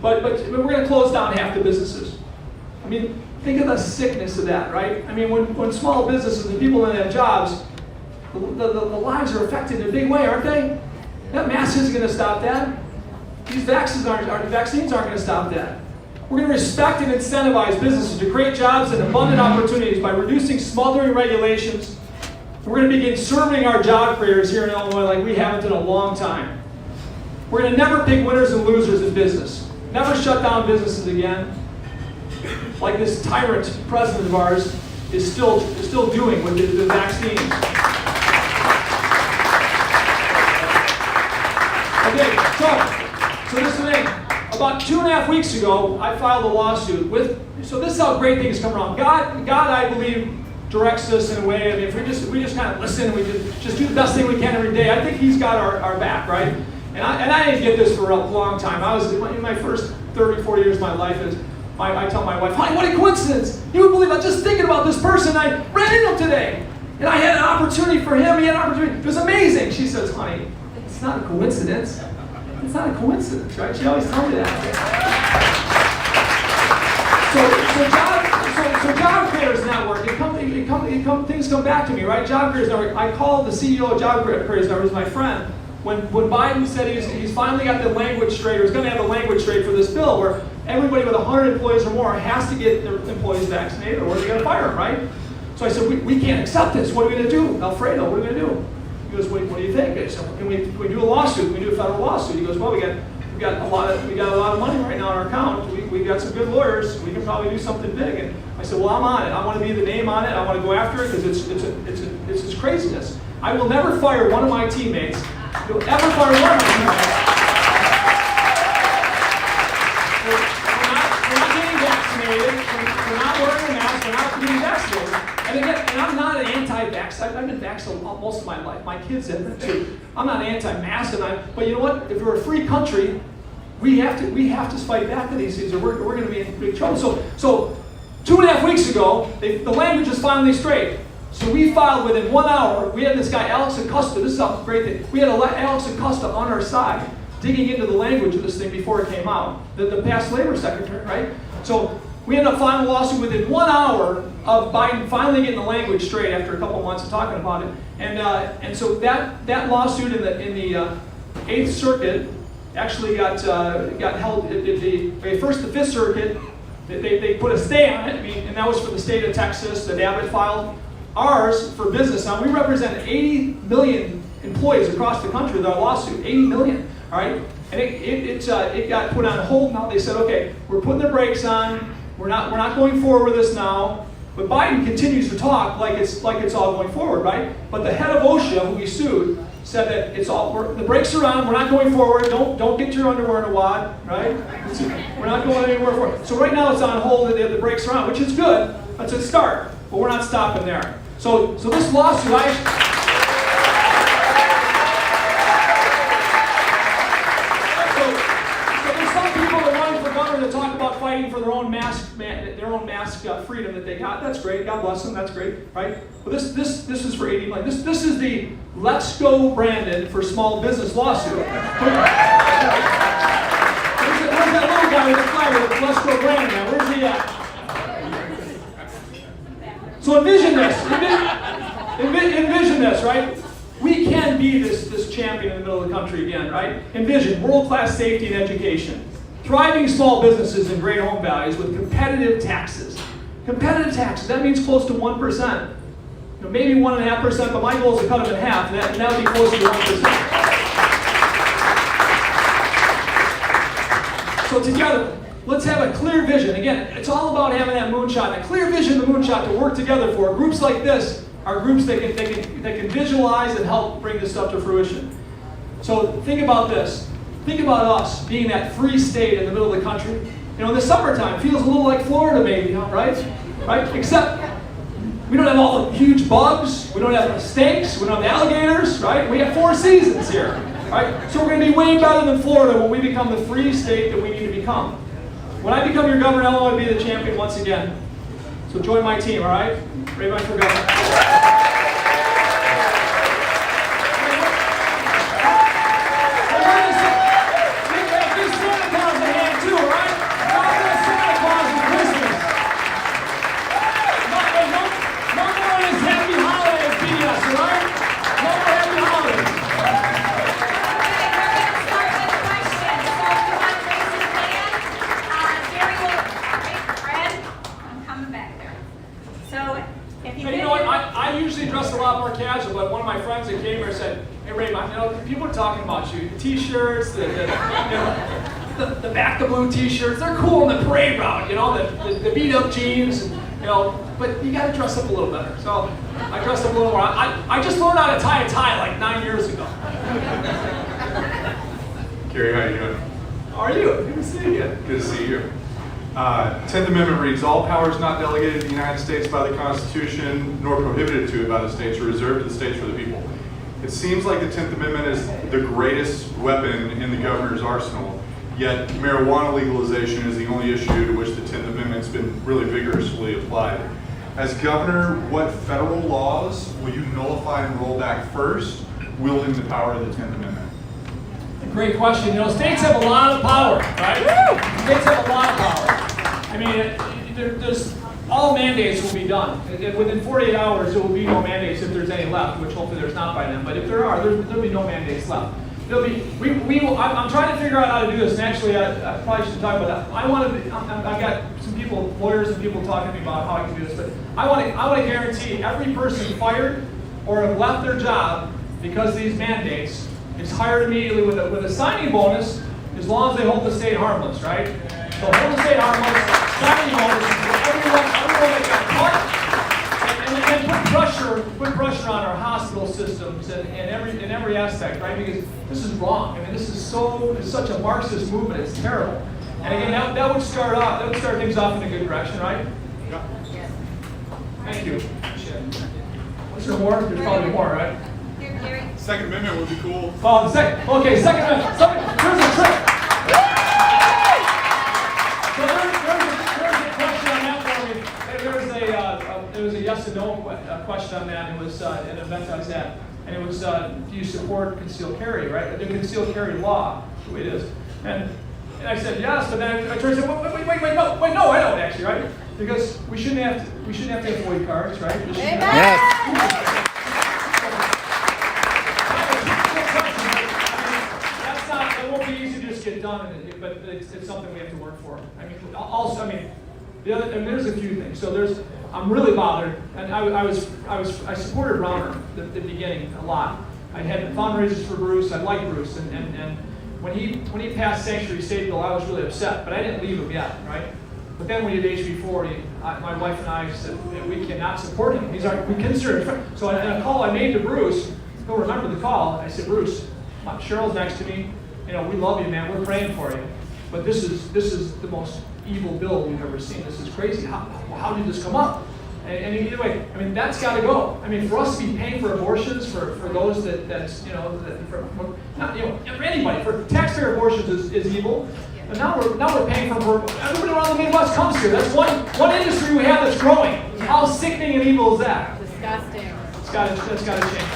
But we're going to close down half the businesses. I mean, think of the sickness of that, right? I mean, when small businesses and people that have jobs, the lives are affected in a big way, aren't they? That mask isn't going to stop that. These vaccines aren't going to stop that. We're going to respect and incentivize businesses to create jobs and abundant opportunities by reducing smothering regulations. We're going to begin serving our job creators here in Illinois like we haven't in a long time. We're going to never pick winners and losers in business. Never shut down businesses again, like this tyrant president of ours is still doing with the vaccines. Okay, so this is the thing. About 2.5 weeks ago, I filed a lawsuit so this is how great things come around. God, I believe, directs us in a way. I mean, if we just kind of listen, we just do the best thing we can every day. I think He's got our back, right? And I didn't get this for a long time. I was in my first 30, 40 years of my life. I tell my wife, honey, what a coincidence. You would believe I'm just thinking about this person. I ran into him today. And I had an opportunity for him. He had an opportunity. It was amazing. She says, honey, it's not a coincidence. It's not a coincidence, right? She always tells me that. So Job Creators Network, things come back to me, right? Job Creators Network, I called the CEO of Job Creators Network, who's my friend, when Biden said he's finally got the language straight, or he's going to have the language straight for this bill, where everybody with 100 employees or more has to get their employees vaccinated, or they're going to fire them, right? So I said, we can't accept this. What are we going to do? Alfredo, what are we going to do? He goes, what do you think? I said, can we do a lawsuit? Can we do a federal lawsuit? He goes, well, we got a lot of money right now in our account. We got some good lawyers. We can probably do something big. And I said, well, I'm on it. I want to be the name on it. I want to go after it because it's craziness. I will never fire one of my teammates. You'll ever fire one of my teammates. We're not getting vaccinated. We're not wearing a mask. We're not getting vaccinated. And I'm not an anti-vax. I've been vaccinated most of my life. My kids have been too. I'm not anti-mask, but you know what? If we're a free country, we have to fight back to these things, or we're going to be in big trouble. So 2.5 weeks ago, the language is finally straight. So we filed within 1 hour. We had this guy Alex Acosta. This is a great thing. We had Alex Acosta on our side, digging into the language of this thing before it came out. The past labor secretary, right? So we ended up filing a lawsuit within 1 hour of Biden finally getting the language straight after a couple months of talking about it. And so that lawsuit in the 8th Circuit actually got held. First, the 5th Circuit, they put a stay on it, and that was for the state of Texas that Abbott filed. Ours, for business, now we represent 80 million employees across the country with our lawsuit, 80 million, all right? And it got put on hold now. They said, okay, we're putting the brakes on. We're not going forward with this now. But Biden continues to talk like it's all going forward, right? But the head of OSHA, who we sued, said that the brakes are on. We're not going forward. Don't get your underwear in a wad, right? We're not going anywhere forward. So right now it's on hold. The brakes are on, which is good. That's a start. But we're not stopping there. So this lawsuit, so there's some people that run for governor that talk about fighting for their own mask freedom that they got. That's great. God bless them. That's great, right? But this is for 80 million. This is the Let's Go Brandon for small business lawsuit. Where's that little guy with the flag with Let's Go Brandon? Now, where's he at? So envision this. Envision this, right? We can be this champion in the middle of the country again, right? Envision world-class safety and education, thriving small businesses and great home values with competitive taxes. Competitive taxes, that means close to 1%. Maybe 1.5%, but my goal is to cut them in half, and that would be close to 1%. So together, let's have a clear vision. Again, it's all about having that moonshot, a clear vision, the moonshot to work together for. Groups like this are groups that can visualize and help bring this stuff to fruition. So think about this. Think about us being that free state in the middle of the country. In the summertime, feels a little like Florida maybe, right? Right? Except we don't have all the huge bugs, we don't have the snakes, we don't have the alligators, right? We have 4 seasons here, right? So we're going to be way better than Florida when we become the free state that we need to become. When I become your governor, I want to be the champion once again. So join my team, all right? Rabine for governor. People are talking about you. The T-shirts, the back to blue T-shirts, they're cool in the parade route, the beat-up jeans, but you got to dress up a little better. So I dressed up a little more. I just learned how to tie a tie like 9 years ago. Gary, how you doing? How are you? Good to see you. Good to see you. 10th Amendment reads, all powers not delegated to the United States by the Constitution, nor prohibited to it by the states, are reserved to the states for the people. It seems like the 10th Amendment is the greatest weapon in the governor's arsenal. Yet marijuana legalization is the only issue to which the 10th Amendment's been really vigorously applied. As governor, what federal laws will you nullify and roll back first, wielding the power of the 10th Amendment? Great question. You know, states have a lot of power, right? States have a lot of power. I mean, there's all mandates will be done. Within 48 hours, there will be no mandates if there's any left, which hopefully there's not by then. But if there are, there'll be no mandates left. There'll be. I'm trying to figure out how to do this. And actually, I probably should talk about that. I've got some people, lawyers and people talking to me about how I can do this. But I want to guarantee every person fired or have left their job because of these mandates is hired immediately with a signing bonus, as long as they hold the state harmless, right? So hold the state harmless, signing bonus for everyone that got caught, and put pressure on our hospital systems and in every aspect, right? Because this is wrong. I mean, it's such a Marxist movement. It's terrible. And again, that would start things off in a good direction, right? Yeah. Yes. Thank you. Was there more? There's probably more, right? Second Amendment would be cool. Oh, Second Amendment. Here's a trick. So there's a question on that for me. There was a yes and no question on that. It was an event I was at, and it was, do you support concealed carry, right? The concealed carry law, the way it is. And I said yes, but then I turned and said, wait, no, I don't actually, right? Because we shouldn't have to have void cards, right? Yes. Get done, but it's something we have to work for. I mean, also, there's a few things. So I'm really bothered, and I supported Rauner at the beginning a lot. I had fundraisers for Bruce. I like Bruce, and when he passed Sanctuary State Bill, I was really upset, but I didn't leave him yet, right? But then when he did HB 40, my wife and I said we cannot support him. We consider him. So in a call I made to Bruce, he'll remember the call. I said, Bruce, Cheryl's next to me. You know, we love you, man. We're praying for you. But this is the most evil bill we've ever seen. This is crazy. How did this come up? And either way, I mean, that's got to go. I mean, for us to be paying for abortions for those for anybody, for taxpayer abortions is evil. But now we're paying for everybody around the Midwest comes here. That's one industry we have that's growing. How sickening and evil is that? Disgusting. That's got to change.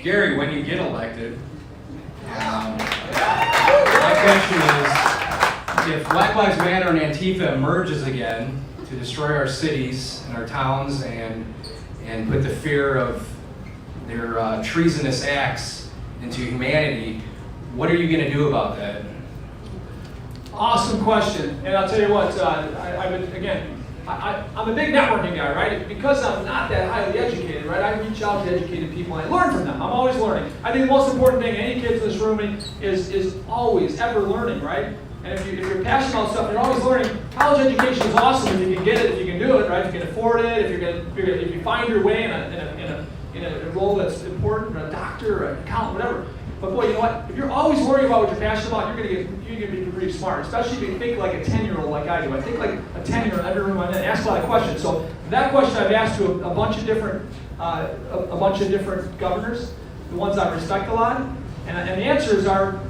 Gary, when you get elected, my question is, if Black Lives Matter and Antifa emerges again to destroy our cities and our towns and put the fear of their treasonous acts into humanity, what are you going to do about that? Awesome question, and I'll tell you what, I'm a big networking guy, right? Because I'm not that highly educated, right? I reach out to educated people and I learn from them. I'm always learning. I think the most important thing any kids in this room is always ever learning, right? And if you're passionate about stuff, you're always learning. College education is awesome if you can get it, if you can do it, right? If you can afford it, if you find your way in a role that's important, or a doctor, or an accountant, whatever. But boy, you know what? If you're always worried about what you're passionate about, you're gonna be pretty smart. Especially if you think like a 10-year-old like I do. I think like a 10-year-old. Every room I'm in, ask a lot of questions. So that question I've asked to a bunch of different governors, the ones I respect a lot, and the answers are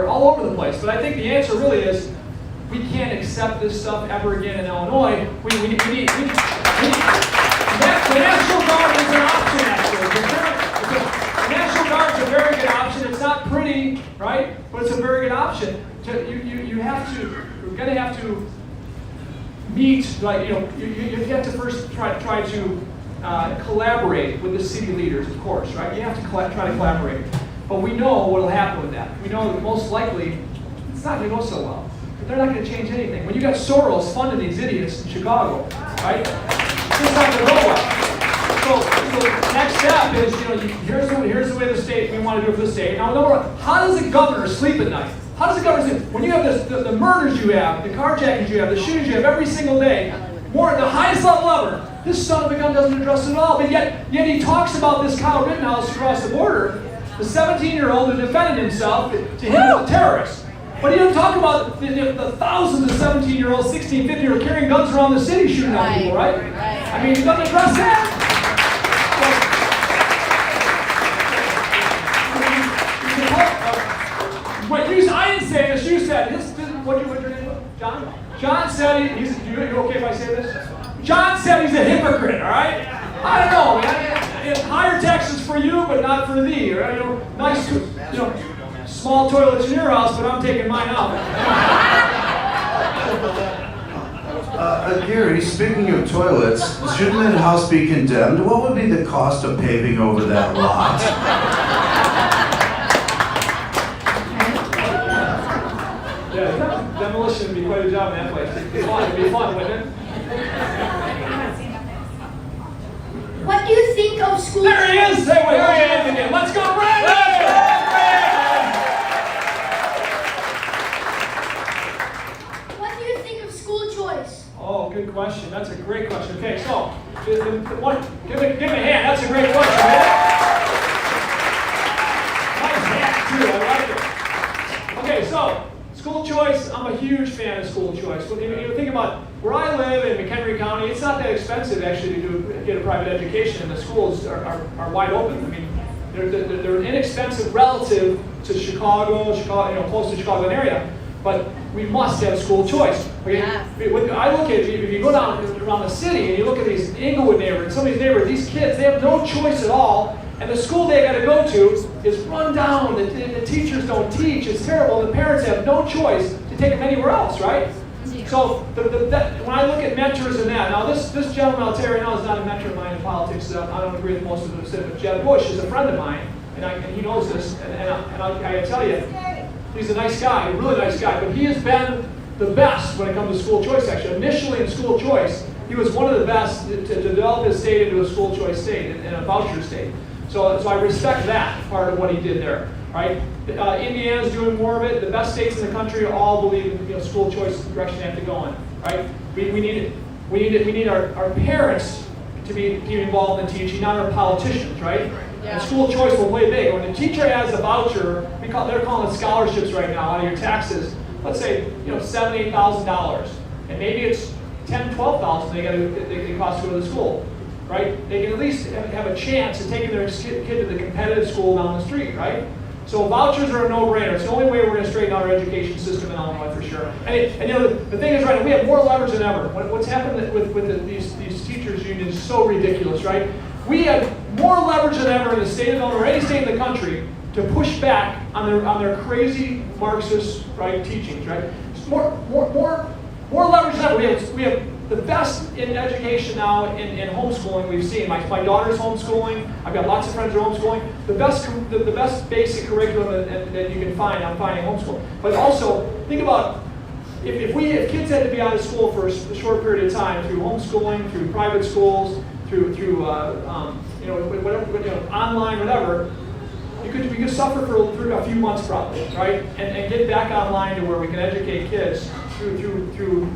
all over the place. But I think the answer really is we can't accept this stuff ever again in Illinois. We need the National Guard is an option actually. The National Guard is a very good option. It's not pretty, right? But it's a very good option. You're going to have to meet, like, you have to first try to collaborate with the city leaders, of course, right? You have to try to collaborate. But we know what will happen with that. We know that most likely it's not going to go so well. They're not going to change anything. When you got Soros funding these idiots in Chicago, right? It's just not going to go well. So the next step is, here's the way the state, we want to do it for the state. Now, number one, how does the governor sleep at night? How does the governor sleep? When you have the murders you have, the carjackings you have, the shootings you have every single day, more at the highest level ever, this son of a gun doesn't address it at all. But yet he talks about this Kyle Rittenhouse across the border, the 17-year-old who defended himself to him as a terrorist. But he doesn't talk about the thousands of 17-year-olds, 16, 15-year-olds carrying guns around the city shooting at people, right? I mean, he doesn't address that. saying this. You said this. What's your name? John. John said he's. You okay if I say this? John said he's a hypocrite. All right. I don't know, man. Higher taxes for you, but not for thee. Right? You know, nice, small toilets in your house, but I'm taking mine out. Gary, speaking of toilets, shouldn't that house be condemned? What would be the cost of paving over that lot? Yeah, demolition would be quite a job in that place. It'd be fun, wouldn't it? What do you think of school? There he is! Hey, wait, where's your hand again? Let's go, Brandon! What do you think of school choice? Oh, good question. That's a great question. Okay, so, give me a hand. That's a great question, man. Nice hat, too. I like it. Okay, so, school choice. I'm a huge fan of school choice. You think about where I live in McHenry County, it's not that expensive actually to get a private education, and the schools are wide open. I mean, they're inexpensive relative to Chicago, close to Chicago area. But we must have school choice. Okay? Yes. When I look at if you go down around the city and you look at these Inglewood neighborhoods, some of these neighborhoods, these kids, they have no choice at all. And the school they got to go to is run down. The teachers don't teach. It's terrible. The parents have no choice to take them anywhere else, right? So when I look at mentors and that, now this gentleman I'll tell you right now is not a mentor of mine in politics. I don't agree with most of what he said, but Jeb Bush is a friend of mine, and he knows this. And I tell you, he's a nice guy, a really nice guy. But he has been the best when it comes to school choice. Actually, initially in school choice, he was one of the best to develop his state into a school choice state and a voucher state. So I respect that part of what he did there. Right? Indiana's doing more of it. The best states in the country all believe in school choice is the direction they have to go in. Right? We need it. We need our parents to be involved in teaching, not our politicians. Right? Yeah. And school choice will play big. When the teacher has a voucher, they're calling it scholarships right now out of your taxes. Let's say $7,000, $8,000, and maybe it's $10,000, $12,000 they cost to go to the school. Right? They can at least have a chance of taking their kid to the competitive school down the street. Right? So vouchers are a no-brainer. It's the only way we're going to straighten out our education system in Illinois for sure. And the thing is, right, we have more leverage than ever. What's happened with these teachers' unions is so ridiculous, right? We have more leverage than ever in the state of Illinois or any state in the country to push back on their crazy Marxist teachings, right? It's more leverage than ever. We have the best in education now in homeschooling we've seen. My daughter's homeschooling. I've got lots of friends who are homeschooling. The best basic curriculum that you can find, I'm finding homeschooling. But also, think about if kids had to be out of school for a short period of time through homeschooling, through private schools, through online, whatever. We could suffer for a few months probably, right? And get back online to where we can educate kids through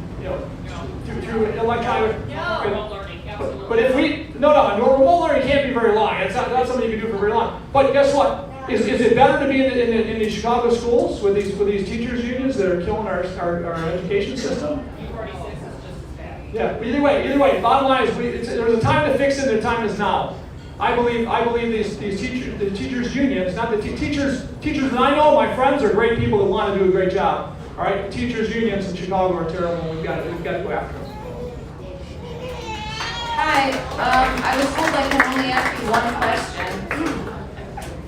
electronic. Remote learning, absolutely. But if remote learning can't be very long. It's not something you can do for very long. But guess what? Is it better to be in the Chicago schools with these teachers unions that are killing our education system? You've already said it's just as bad. Yeah. Either way. Bottom line is there's a time to fix it. And the time is now. I believe the teachers unions, not the teachers that I know. My friends are great people that want to do a great job. All right, teachers unions in Chicago are terrible. And we've got to go after them. Hi, I was told I can only ask you one question.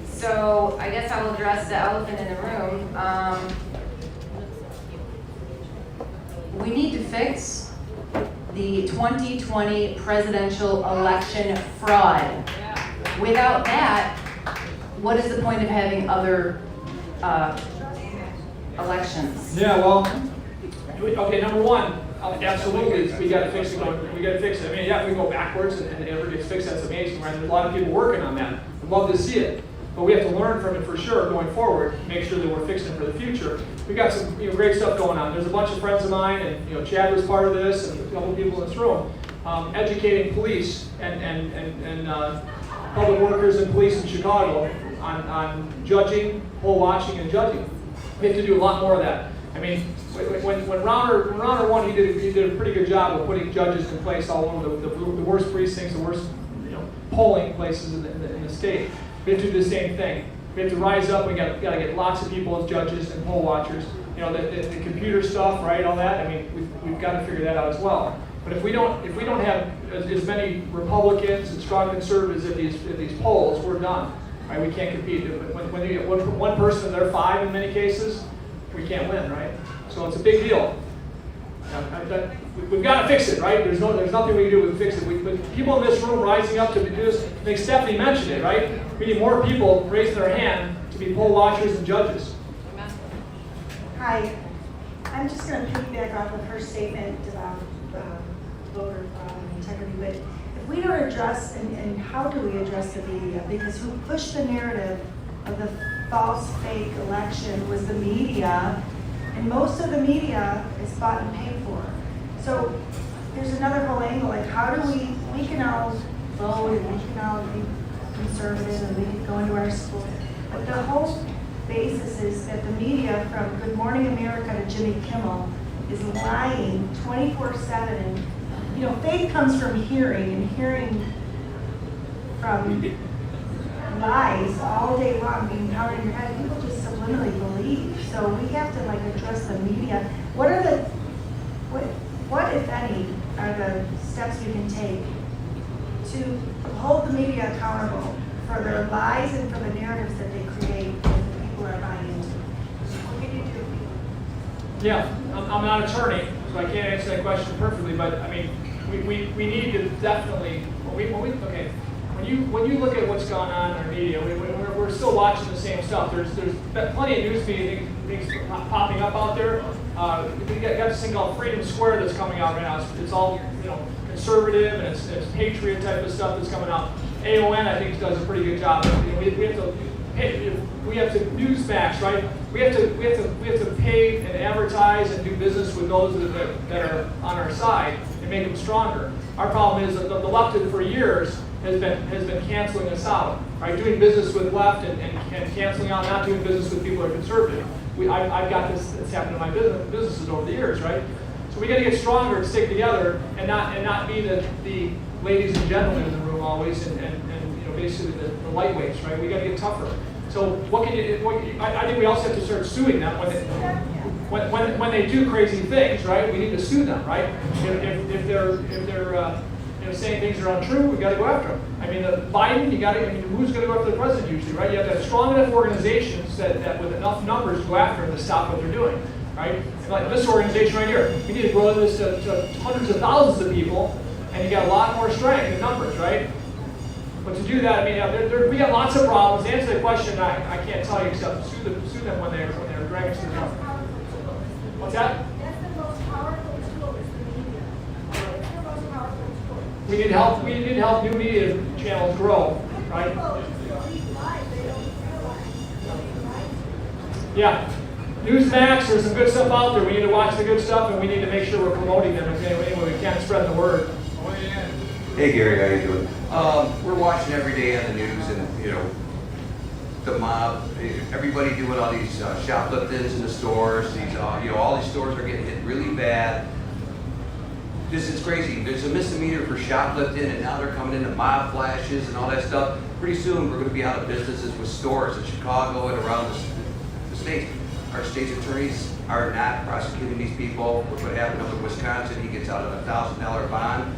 So I guess I will address the elephant in the room. We need to fix the 2020 presidential election fraud. Without that, what is the point of having other elections? Yeah, well, okay, number one, absolutely, we got to fix it. We got to fix it. I mean, yeah, if we go backwards and it ever gets fixed, that's amazing, right? There's a lot of people working on that. We'd love to see it. But we have to learn from it for sure going forward, make sure that we're fixing it for the future. We've got some great stuff going on. There's a bunch of friends of mine, and Chad was part of this, and a couple of people in this room, educating police and public workers and police in Chicago on judging, poll watching, and judging. We have to do a lot more of that. I mean, when Rauner won, he did a pretty good job of putting judges in place all over the worst precincts, the worst polling places in the state. We have to do the same thing. We have to rise up. We got to get lots of people as judges and poll watchers. the computer stuff, right? All that. I mean, we've got to figure that out as well. But if we don't have as many Republicans and strong conservatives at these polls, we're done. Right? We can't compete. When you get one person and they're 5 in many cases, we can't win, right? So it's a big deal. We've got to fix it, right? There's nothing we can do to fix it. But people in this room rising up to do this, I think Stephanie mentioned it, right? We need more people raising their hand to be poll watchers and judges. Hi, I'm just going to piggyback off of her statement about voter integrity, but if we don't address, and how do we address the media? Because who pushed the narrative of the false, fake election was the media, and most of the media is bought and paid for. So there's another whole angle, like how do we can all vote and we can all be conservative and we can go into our school, but the whole basis is that the media, from Good Morning America to Jimmy Kimmel, is lying 24/7. You know, faith comes from hearing, and hearing from lies all day long being pounded in your head. People just subliminally believe. So we have to address the media. What if any are the steps we can take to hold the media accountable for their lies and for the narratives that they create that the people are buying into? What can you do? Yeah, I'm not an attorney, so I can't answer that question perfectly. But I mean, we need to definitely when you look at what's going on in our media, we're still watching the same stuff. There's plenty of news media things popping up out there. We got this thing called Freedom Square that's coming out right now. It's all conservative and it's patriot type of stuff that's coming out. AON I think does a pretty good job. We have to Newsmax, right? We have to pay and advertise and do business with those that are on our side and make them stronger. Our problem is that the left for years has been canceling us out, right? Doing business with left and canceling out, not doing business with people who are conservative. I've got this. It's happened in my businesses over the years, right? So we got to get stronger and stick together and not be the ladies and gentlemen in the room always and basically the lightweights, right? We got to get tougher. So I think we also have to start suing them when they do crazy things, right? We need to sue them, right? If they're saying things are untrue, we got to go after them. I mean, Biden, who's going to go after the president usually, right? You have to have strong enough organizations that with enough numbers go after them to stop what they're doing, right? Like this organization right here, we need to grow this to hundreds of thousands of people, and you got a lot more strength in numbers, right? But to do that, I mean, we got lots of problems. To answer the question, I can't tell you except sue them when they're dragging to the front. What's that? That's the most powerful tool is the media. It's the most powerful tool. We need help. We need to help new media channels grow, right? Yeah. Newsmax, there's some good stuff out there. We need to watch the good stuff, and we need to make sure we're promoting them any way we can, spread the word. Hey Gary, how you doing? We're watching every day on the news, and the mob, everybody doing all these shopliftings in the stores. These, all these stores are getting hit really bad. This is crazy. There's a misdemeanor for shoplifting, and now they're coming into mob flashes and all that stuff. Pretty soon, we're going to be out of businesses with stores in Chicago and around the state. Our state's attorneys are not prosecuting these people. Look what happened up in Wisconsin. He gets out of a $1,000 bond.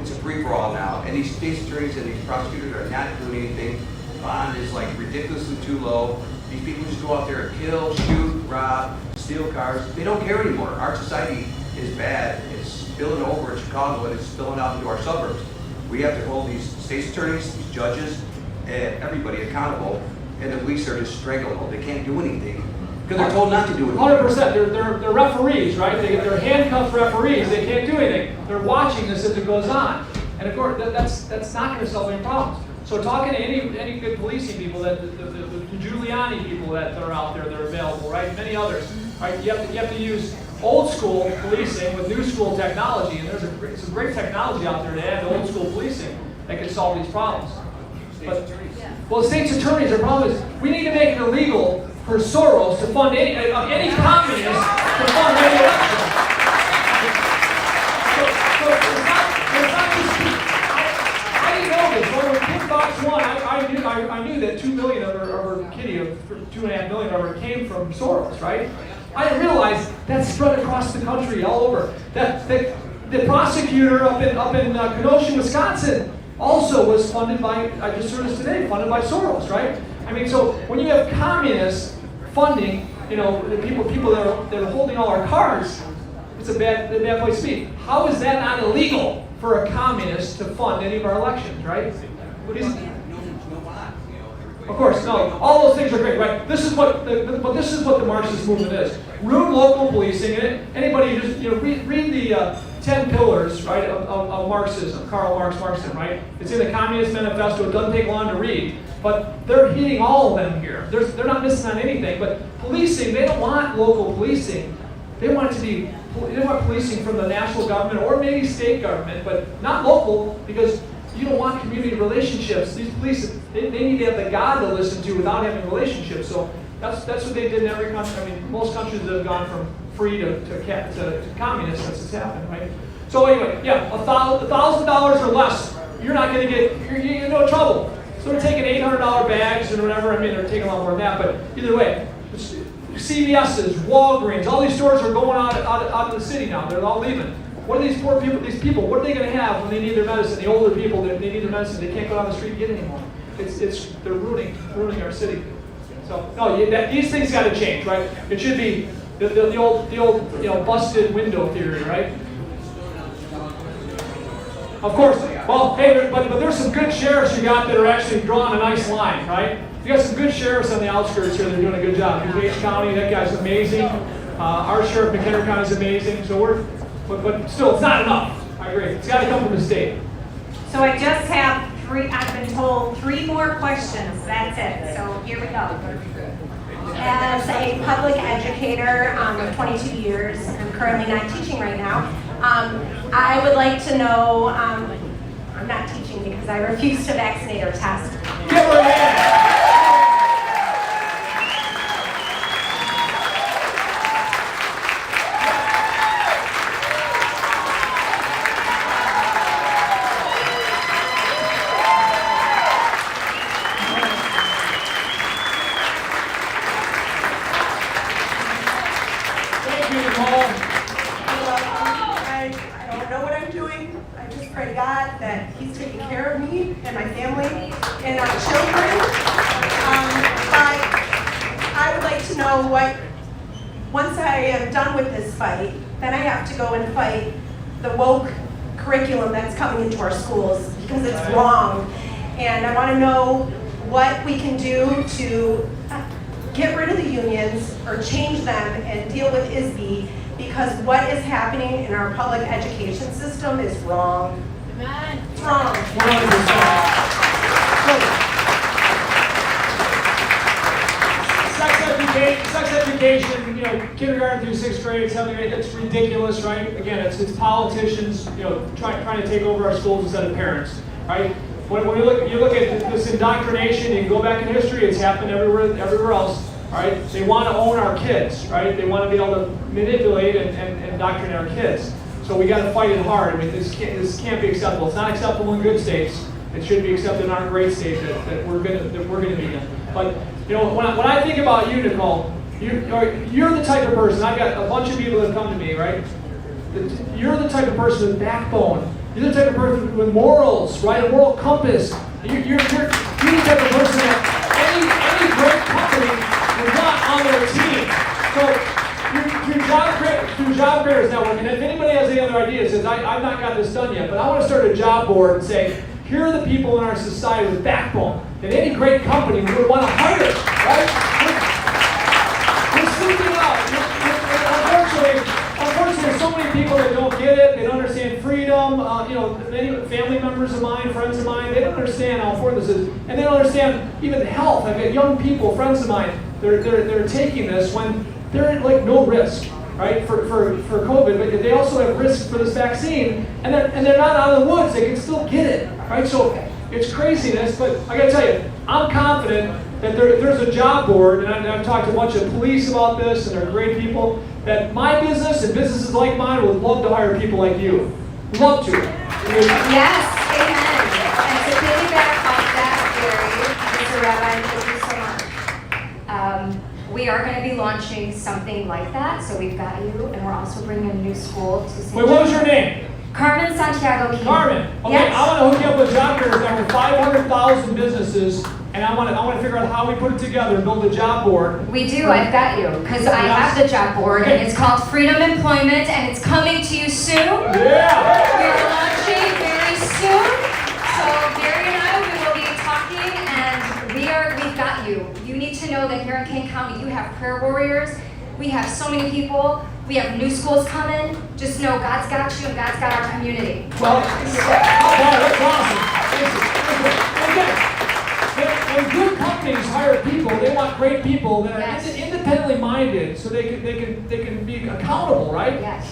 It's a free-for-all now, and these state's attorneys and these prosecutors are not doing anything. Bond is ridiculously too low. These people just go out there and kill, shoot, rob, steal cars. They don't care anymore. Our society is bad. It's spilling over in Chicago, and it's spilling out into our suburbs. We have to hold these state's attorneys, these judges, and everybody accountable, and the police are just strangling them. They can't do anything because they're told not to do anything. 100%. They're referees, right? They're handcuffed referees. They can't do anything. They're watching this as it goes on. And of course, that's not going to solve any problems. So talking to any good policing people, the Giuliani people that are out there that are available, right? Many others, right? You have to use old school policing with new school technology, and there's some great technology out there to add to old school policing that can solve these problems. Well, state's attorneys, their problem is we need to make it illegal for Soros to fund any communist to fund any election. So it's not just, I didn't know this. When Kid Box won, I knew that $2 million of her kitty, of $2.5 million of her came from Soros, right? I didn't realize that's spread across the country, all over. The prosecutor up in Kenosha, Wisconsin, also was funded by, I just heard this today, funded by Soros, right? I mean, so when you have communists funding, you know, the people that are holding all our cars, it's a bad place to be. How is that not illegal for a communist to fund any of our elections, right? Of course, no. All those things are great, right? This is what the Marxist movement is. Ruin local policing. And anybody just read the 10 pillars, right, of Marxism, Karl Marx Marxism, right? It's in the Communist Manifesto. It doesn't take long to read, but they're hitting all of them here. They're not missing on anything. But policing, they don't want local policing. They want it to be. They want policing from the national government or maybe state government, but not local, because you don't want community relationships. These police, they need to have the God to listen to without having relationships. So that's what they did in every country. I mean, most countries that have gone from free to communist, that's what's happened, right? So anyway, yeah, $1,000 or less, you're not going to you're in no trouble. So they're taking $800 bags and whatever. I mean, they're taking a lot more than that, but either way, CVS's, Walgreens, all these stores are going out of the city now. They're all leaving. What are these poor people, what are they going to have when they need their medicine? The older people, they need their medicine. They can't go down the street and get it anymore. They're ruining our city. So no, these things got to change, right? It should be the old busted window theory, right? Of course. Well, hey, but there's some good sheriffs you got that are actually drawing a nice line, right? You got some good sheriffs on the outskirts here. They're doing a good job. DuPage County, that guy's amazing. Our sheriff, McHenry County, is amazing. So but still, it's not enough. I agree. It's got to come from the state. So I just have I've been told 3 more questions. That's it. So here we go. As a public educator of 22 years, I'm currently not teaching right now. I would like to know, I'm not teaching because I refuse to vaccinate or test. Give her a hand. Once I am done with this fight, then I have to go and fight the woke curriculum that's coming into our schools because it's wrong. And I want to know what we can do to get rid of the unions or change them and deal with ISB, because what is happening in our public education system is wrong. It's wrong. 100%. Sex education, kindergarten through 6th grade, it's ridiculous, right? Again, it's politicians, trying to take over our schools instead of parents, right? When you look at this indoctrination, you can go back in history, it's happened everywhere else, right? They want to own our kids, right? They want to be able to manipulate and indoctrinate our kids. So we got to fight it hard. I mean, this can't be acceptable. It's not acceptable in good states. It should be accepted in our great state that we're going to be in. But when I think about you, Nicole, you're the type of person. I've got a bunch of people that come to me, right? You're the type of person with backbone. You're the type of person with morals, right? A moral compass. You're the type of person that any great company would want on their team. So through Job Creators Network, and if anybody has any other ideas, says I've not got this done yet, but I want to start a job board and say, here are the people in our society with backbone that any great company would want to hire, right? We're sleeping out. Unfortunately, so many people that don't get it. They don't understand freedom. Many family members of mine, friends of mine, they don't understand how important this is, and they don't understand even health. I've got young people, friends of mine, they're taking this when they're at no risk, right, for COVID, but they also have risk for this vaccine, and they're not out of the woods. They can still get it, right? So it's craziness, but I got to tell you, I'm confident that there's a job board, and I've talked to a bunch of police about this, and they're great people, that my business and businesses like mine would love to hire people like you. Love to. Yes, amen. And to piggyback off that, Gary, Mr. Rabine, thank you so much. we are going to be launching something like that. So we've got you, and we're also bringing a new school to St. Wait, what was your name? Carmen Santiago King. Carmen. Okay, Yes. I want to hook you up with job fairs that over 500,000 businesses, and I want to figure out how we put it together and build a job board. We do, I've got you, because I have the job board, and it's called Freedom Employment, and it's coming to you soon. Yeah. We're launching very soon. So Gary and I, we will be talking, and we've got you. You need to know that here in King County, you have prayer warriors. We have so many people. We have new schools coming. Just know God's got you, and God's got our community. Well, that's awesome. Okay. When good companies hire people, they want great people that are independently minded, so they can be accountable, right? Yes.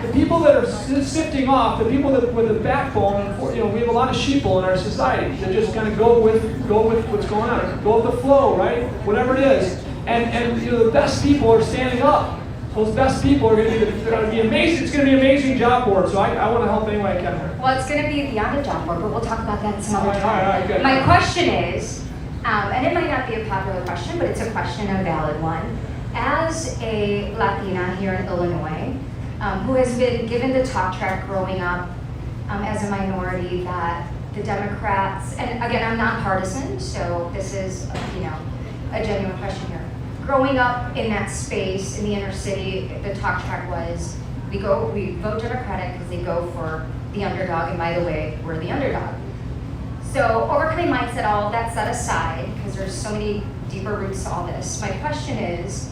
The people that are sifting off, the people that with a backbone, we have a lot of sheeple in our society that just kind of go with what's going on, go with the flow, right? Whatever it is, and the best people are standing up. Those best people are going to be amazing. It's going to be an amazing job board. So I want to help any way I can here. Well, it's going to be beyond a job board, but we'll talk about that some other time. All right, good. My question is, and it might not be a popular question, but it's a question, a valid one. As a Latina here in Illinois, who has been given the talk track growing up as a minority, that the Democrats, and again, I'm nonpartisan, so this is, a genuine question here. Growing up in that space in the inner city, the talk track was, we vote Democratic because they go for the underdog, and by the way, we're the underdog. So overcoming mindset, all of that set aside, because there's so many deeper roots to all this, my question is,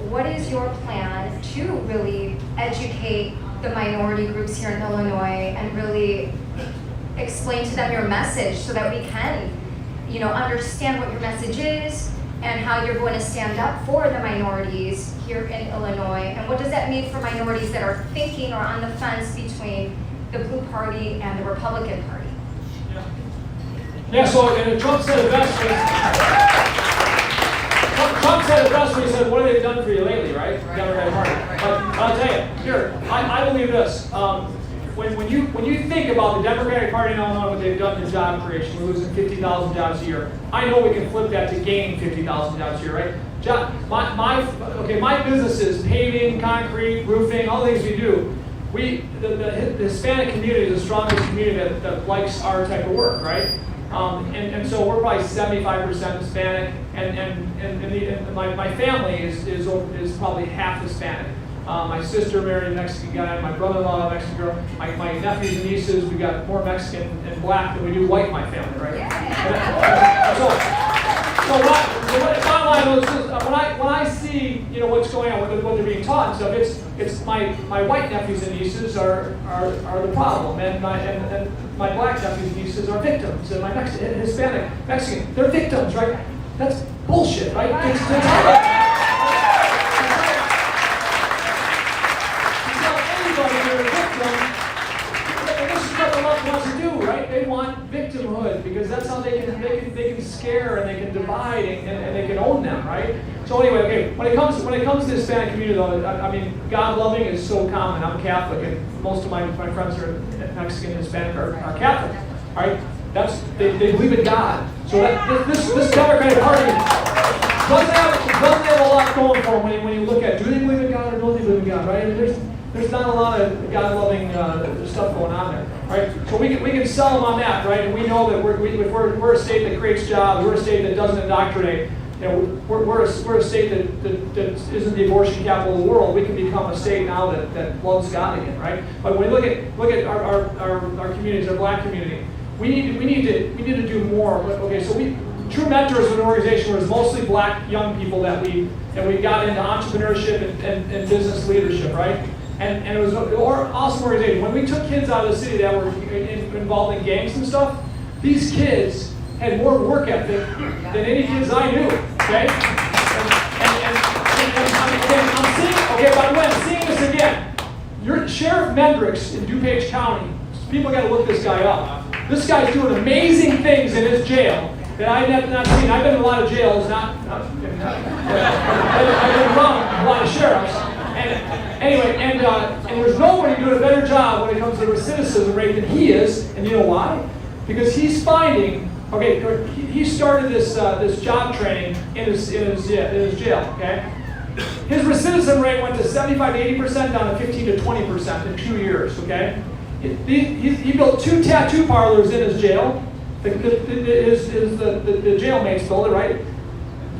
what is your plan to really educate the minority groups here in Illinois and really explain to them your message so that we can, understand what your message is and how you're going to stand up for the minorities here in Illinois? And what does that mean for minorities that are thinking or on the fence between the Blue Party and the Republican Party? Yeah, so Trump said it best. Trump said it best when he said, what have they done for you lately, right? Democratic Party. But I'll tell you, here, I believe this. When you think about the Democratic Party in Illinois, what they've done to job creation, we're losing 50,000 jobs a year. I know we can flip that to gain 50,000 jobs a year, right? My business is paving, concrete, roofing, all the things we do. The Hispanic community is the strongest community that likes our type of work, right? And so we're probably 75% Hispanic, and my family is probably half Hispanic. My sister married a Mexican guy, my brother-in-law a Mexican girl, my nephews and nieces, we got more Mexican and black than we do white in my family, right? Yeah. So bottom line is, when I see what's going on, what they're being taught and stuff, it's my white nephews and nieces are the problem, and my black nephews and nieces are victims, and my Hispanic Mexican, they're victims, right? That's bullshit, right? They want victimhood because that's how they can scare and they can divide and they can own them, right? So anyway, okay. When it comes to the Hispanic community, though, I mean, God loving is so common. I'm Catholic, and most of my friends are Mexican, Hispanic, are Catholic, all right? They believe in God. So this Democratic Party doesn't have a lot going for them when you look at, do they believe in God or don't they believe in God, right? There's not a lot of God-loving stuff going on there, right? So we can sell them on that, right? And we know that we're a state that creates jobs, we're a state that doesn't indoctrinate. We're a state that isn't the abortion capital of the world. We can become a state now that loves God again, right? But when we look at our communities, our black community, we need to do more. Okay, so True Mentors is an organization where it's mostly black young people that we got into entrepreneurship and business leadership, right? And it was an awesome organization. When we took kids out of the city that were involved in gangs and stuff, these kids had more work ethic than any kids I knew, okay? And I'm seeing, okay, by the way, I'm seeing this again. Your Sheriff Mendricks in DuPage County, people got to look this guy up. This guy's doing amazing things in his jail that I have not seen. I've been in a lot of jails, I've been around a lot of sheriffs. And there's nobody doing a better job when it comes to recidivism rate than he is. And you know why? Because he's finding Okay, he started this job training in his jail. Okay, his recidivism rate went to 75 to 80%, down to 15 to 20% in 2 years. Okay, he built 2 tattoo parlors in his jail. The jailmates built it, right?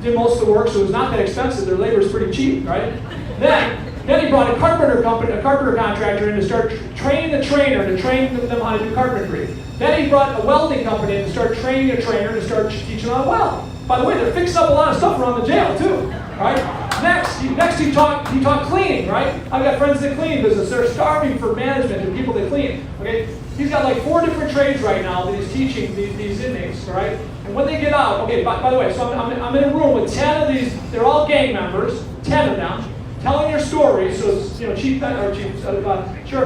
Did most of the work, so it was not that expensive. Their labor is pretty cheap, right? Then he brought a carpenter contractor in to start training the trainer to train them how to do carpentry. Then he brought a welding company in to start training a trainer to start teaching them how to weld. By the way, they're fixing up a lot of stuff around the jail too, right? Next he taught cleaning, right? I've got friends in the cleaning business. They're starving for management and people that clean. Okay, he's got like 4 different trades right now that he's teaching these inmates, right? And when they get out, okay. By the way, so I'm in a room with 10 of these. They're all gang members, 10 of them, telling their stories. So Sheriff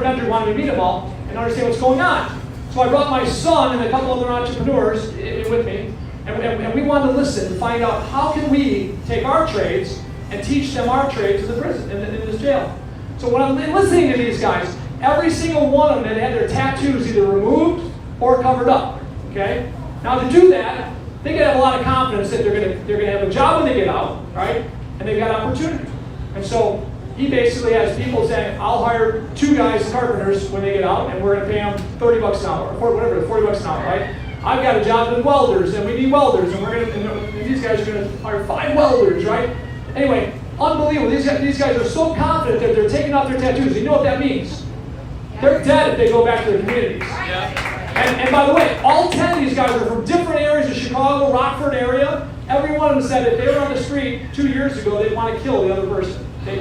Hendry wanted me to meet them all and understand what's going on. So I brought my son and a couple other entrepreneurs with me, and we wanted to listen and find out how can we take our trades and teach them our trades in the prison, in this jail. So when I'm listening to these guys, every single one of them had their tattoos either removed or covered up. Okay. Now to do that, they can have a lot of confidence that they're gonna have a job when they get out, right? And they've got opportunity. And so he basically has people saying, I'll hire 2 guys, carpenters, when they get out, and we're going to pay them $30 an hour, or whatever, $40 an hour, right? I've got a job with welders, and we need welders, and these guys are going to hire 5 welders, right? Anyway, unbelievable. These guys are so confident that they're taking off their tattoos. You know what that means? They're dead if they go back to their communities. And by the way, all 10 of these guys are from different areas of Chicago, Rockford area. Every one of them said if they were on the street 2 years ago, they'd want to kill the other person. They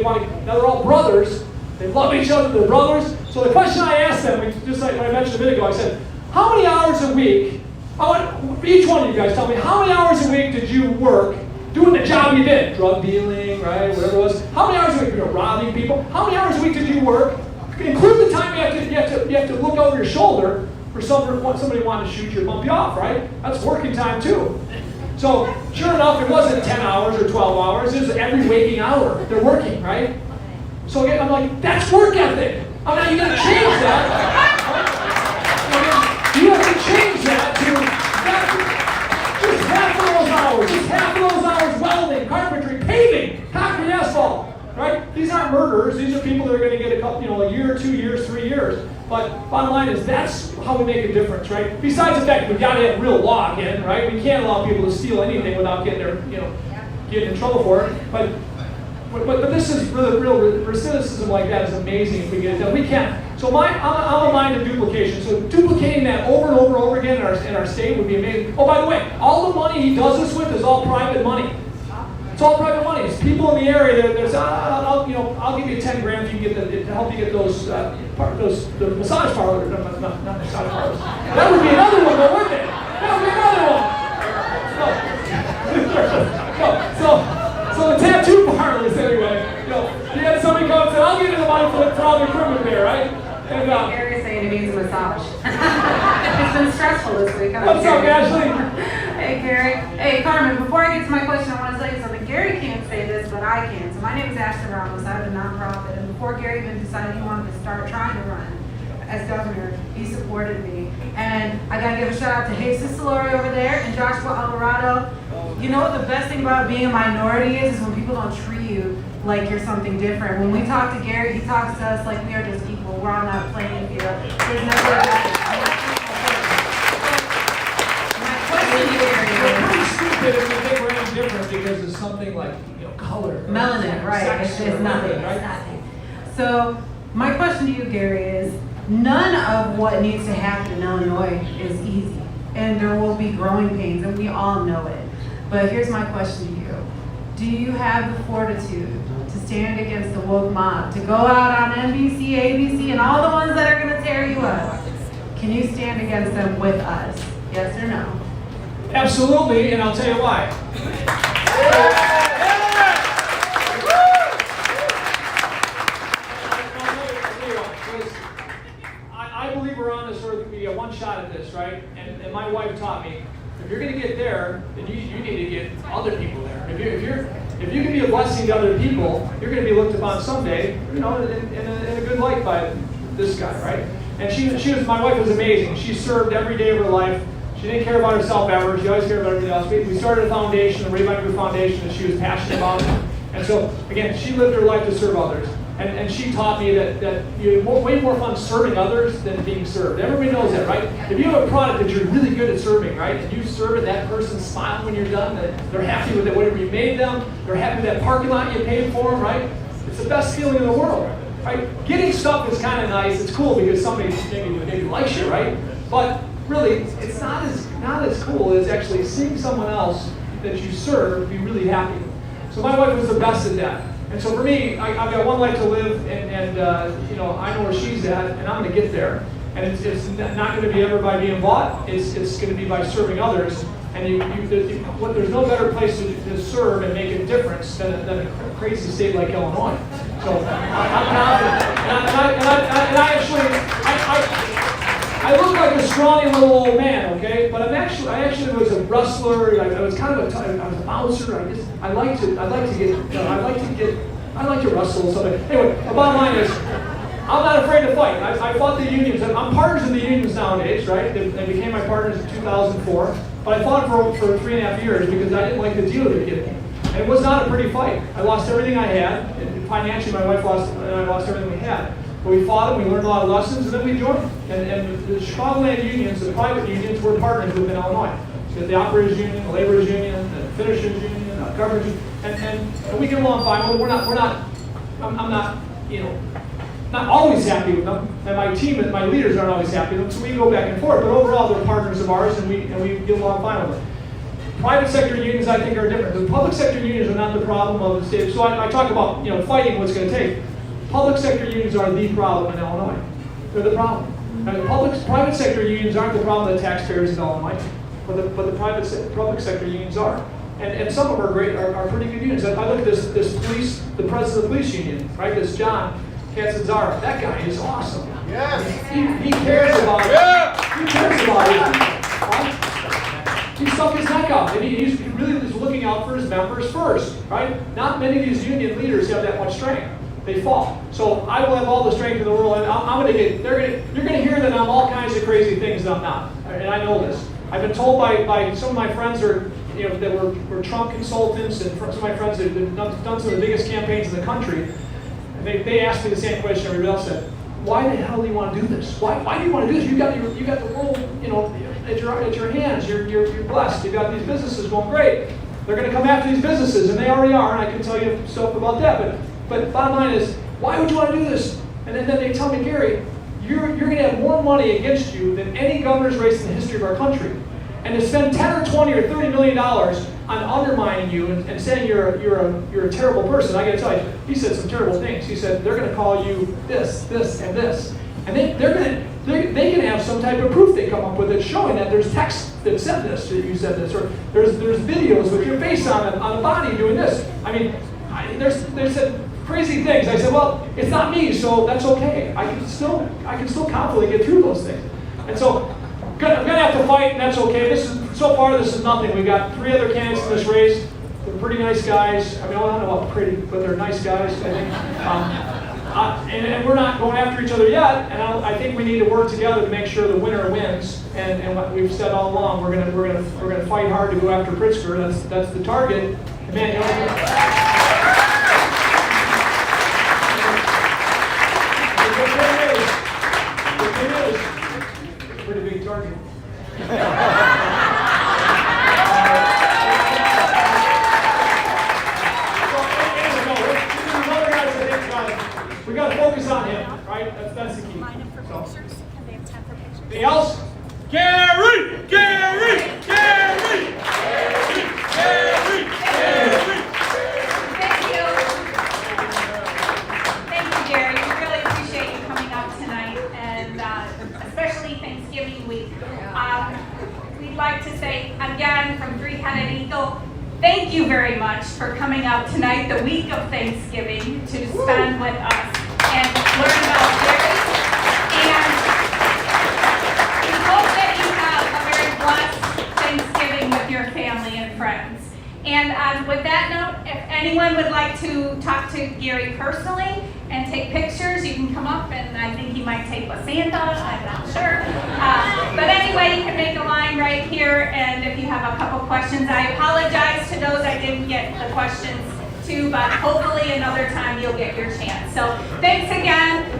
want to. Now they're all brothers. They love each other. They're brothers. So the question I asked them, just like when I mentioned a minute ago, I said, "How many hours a week?" I want each one of you guys tell me how many hours a week did you work doing the job you did, drug dealing, right, whatever it was. How many hours a week? You know, robbing people. How many hours a week did you work? Include the time you have to look over your shoulder for somebody wanting to shoot you or bump you off, right? That's working time too. So, sure enough, it wasn't 10 hours or 12 hours. It was every waking hour. They're working, right? So again, I'm like, that's work ethic. I'm not, you got to change that. You have to change that to just half of those hours. Just half of those hours welding, carpentry, paving, concrete, asphalt, right? These aren't murderers. These are people that are going to get a year, 2 years, 3 years. But bottom line is that's how we make a difference, right? Besides the fact we've got to have real law again, right? We can't allow people to steal anything without getting in trouble for it. But this is real recidivism like that is amazing if we get it done. We can. So I'm a mind of duplication. So duplicating that over and over and over again in our state would be amazing. Oh, by the way, all the money he does this with is all private money. It's all private money. It's people in the area that say, I'll give you 10 grand if you get to help you get the massage parlors. Not massage parlors. That would be another one, though, wouldn't it? That would be another one. So the tattoo parlors, anyway. You had somebody come and say, I'll give you the money for all the equipment there, right? And Gary's saying he needs a massage. It's been stressful this week. What's up, Ashley? Hey, Gary. Hey, Carmen, before I get to my question, I want to tell you something. Gary can't say this, but I can. So my name is Ashton Ramos. I have a nonprofit. And before Gary even decided he wanted to start trying to run as governor, he supported me. And I got to give a shout out to Jesus Salori over there and Joshua Alvarado. You know what the best thing about being a minority is when people don't treat you like you're something different. When we talk to Gary, he talks to us like we are just equal. We're on that playing field. There's no way about it. We're pretty stupid if we think we're any different because of something like color. Melanin, right. It's nothing. Right? It's nothing. So my question to you, Gary, is none of what needs to happen in Illinois is easy. And there will be growing pains, and we all know it. But here's my question to you. Do you have the fortitude to stand against the woke mob, to go out on NBC, ABC, and all the ones that are going to tear you up? Can you stand against them with us? Yes or no? Absolutely, and I'll tell you why. I believe we're on this earth, we get one shot at this, right? And my wife taught me, if you're going to get there, then you need to get other people there. If you can be a blessing to other people, you're going to be looked upon someday, in a good light by this guy, right? And my wife was amazing. She served every day of her life She didn't care about herself ever. She always cared about everybody else. We started a foundation, the Rabine Group Foundation, that she was passionate about. And so, again, she lived her life to serve others. And she taught me that you have way more fun serving others than being served. Everybody knows that, right? If you have a product that you're really good at serving, right, and you serve it, that person smiles when you're done, that they're happy with it, whatever you made them, they're happy with that parking lot you paid for them, right? It's the best feeling in the world, right? Getting stuff is kind of nice. It's cool because somebody maybe likes you, right? But really, it's not as cool as actually seeing someone else that you serve be really happy. So my wife was the best at that. And so for me, I've got one life to live, and I know where she's at, and I'm going to get there. And it's not going to be ever by being bought. It's going to be by serving others. And there's no better place to serve and make a difference than a crazy state like Illinois. So I'm confident. And I look like a scrawny little old man, okay? But I actually was a wrestler. I was kind of I was a bouncer. I like to wrestle. So anyway, the bottom line is, I'm not afraid to fight. I fought the unions. I'm partners in the unions nowadays, right? They became my partners in 2004. But I fought for 3.5 years because I didn't like the deal they gave me. And it was not a pretty fight. I lost everything I had. And financially, my wife and I lost everything we had. But we fought them, we learned a lot of lessons, and then we joined. And the Chicagoland unions, the private unions, were partners within Illinois. So the operators union, the laborers union, the finishers union, the governors union, and we get along fine. I'm not always happy with them, and my team and my leaders aren't always happy with them, so we go back and forth. But overall, they're partners of ours, and we get along fine with them. Private sector unions, I think, are different. The public sector unions are not the problem of the state. So I talk about fighting what's going to take. Public sector unions are the problem in Illinois. They're the problem. Private sector unions aren't the problem of the taxpayers in Illinois, but the public sector unions are. And some of them are great, are pretty good unions. I look at this police, the president of the police union, right? This John Catanzaro. That guy is awesome. Yes. He cares about it. Yeah. He cares about it. Right? He stuck his neck out, and he really is looking out for his members first, right? Not many of these union leaders have that much strength. They fall. So I will have all the strength in the world, and you're going to hear that I'm all kinds of crazy things that I'm not, and I know this. I've been told by some of my friends that were Trump consultants, and some of my friends that have done some of the biggest campaigns in the country. And they asked me the same question everybody else said. Why the hell do you want to do this? Why do you want to do this? You got the world, at your hands. You're blessed. You got these businesses going great. They're going to come after these businesses, and they already are. And I can tell you stuff about that. But bottom line is, why would you want to do this? And then they tell me, Gary, you're going to have more money against you than any governor's race in the history of our country. And to spend $10 or $20 or $30 million on undermining you and saying you're a terrible person, I got to tell you, he said some terrible things. He said they're going to call you this, and this, and they can have some type of proof they come up with that's showing that there's text that said this, that you said this, or there's videos with your face on a body doing this. I mean, they said crazy things. I said, well, it's not me, so that's okay. I can still confidently get through those things. And so I'm gonna have to fight, and that's okay. So far this is nothing. We've got 3 other candidates in this race. They're pretty nice guys. I mean, I don't know about pretty, but they're nice guys, I think. And we're not going after each other yet. And I think we need to work together to make sure the winner wins. And what we've said all along, we're gonna fight hard to go after Pritzker. That's the target. And man, pretty big target. We got to focus on him, right? That's the key. So. Anything else? Gary! Thank you, Gary. We really appreciate you coming out tonight, and especially Thanksgiving week. We'd like to say again from Three-Headed Eagle, thank you very much for coming out tonight, the week of Thanksgiving, to spend with us and learn about Gary. And we hope that you have a very blessed Thanksgiving with your family and friends. And with that note, if anyone would like to talk to Gary personally and take pictures, you can come up, and I think he might take Santa, I'm not sure. But anyway, you can make a line right right here, and if you have a couple questions, I apologize to those I didn't get the questions to, but hopefully another time you'll get your chance. So thanks again.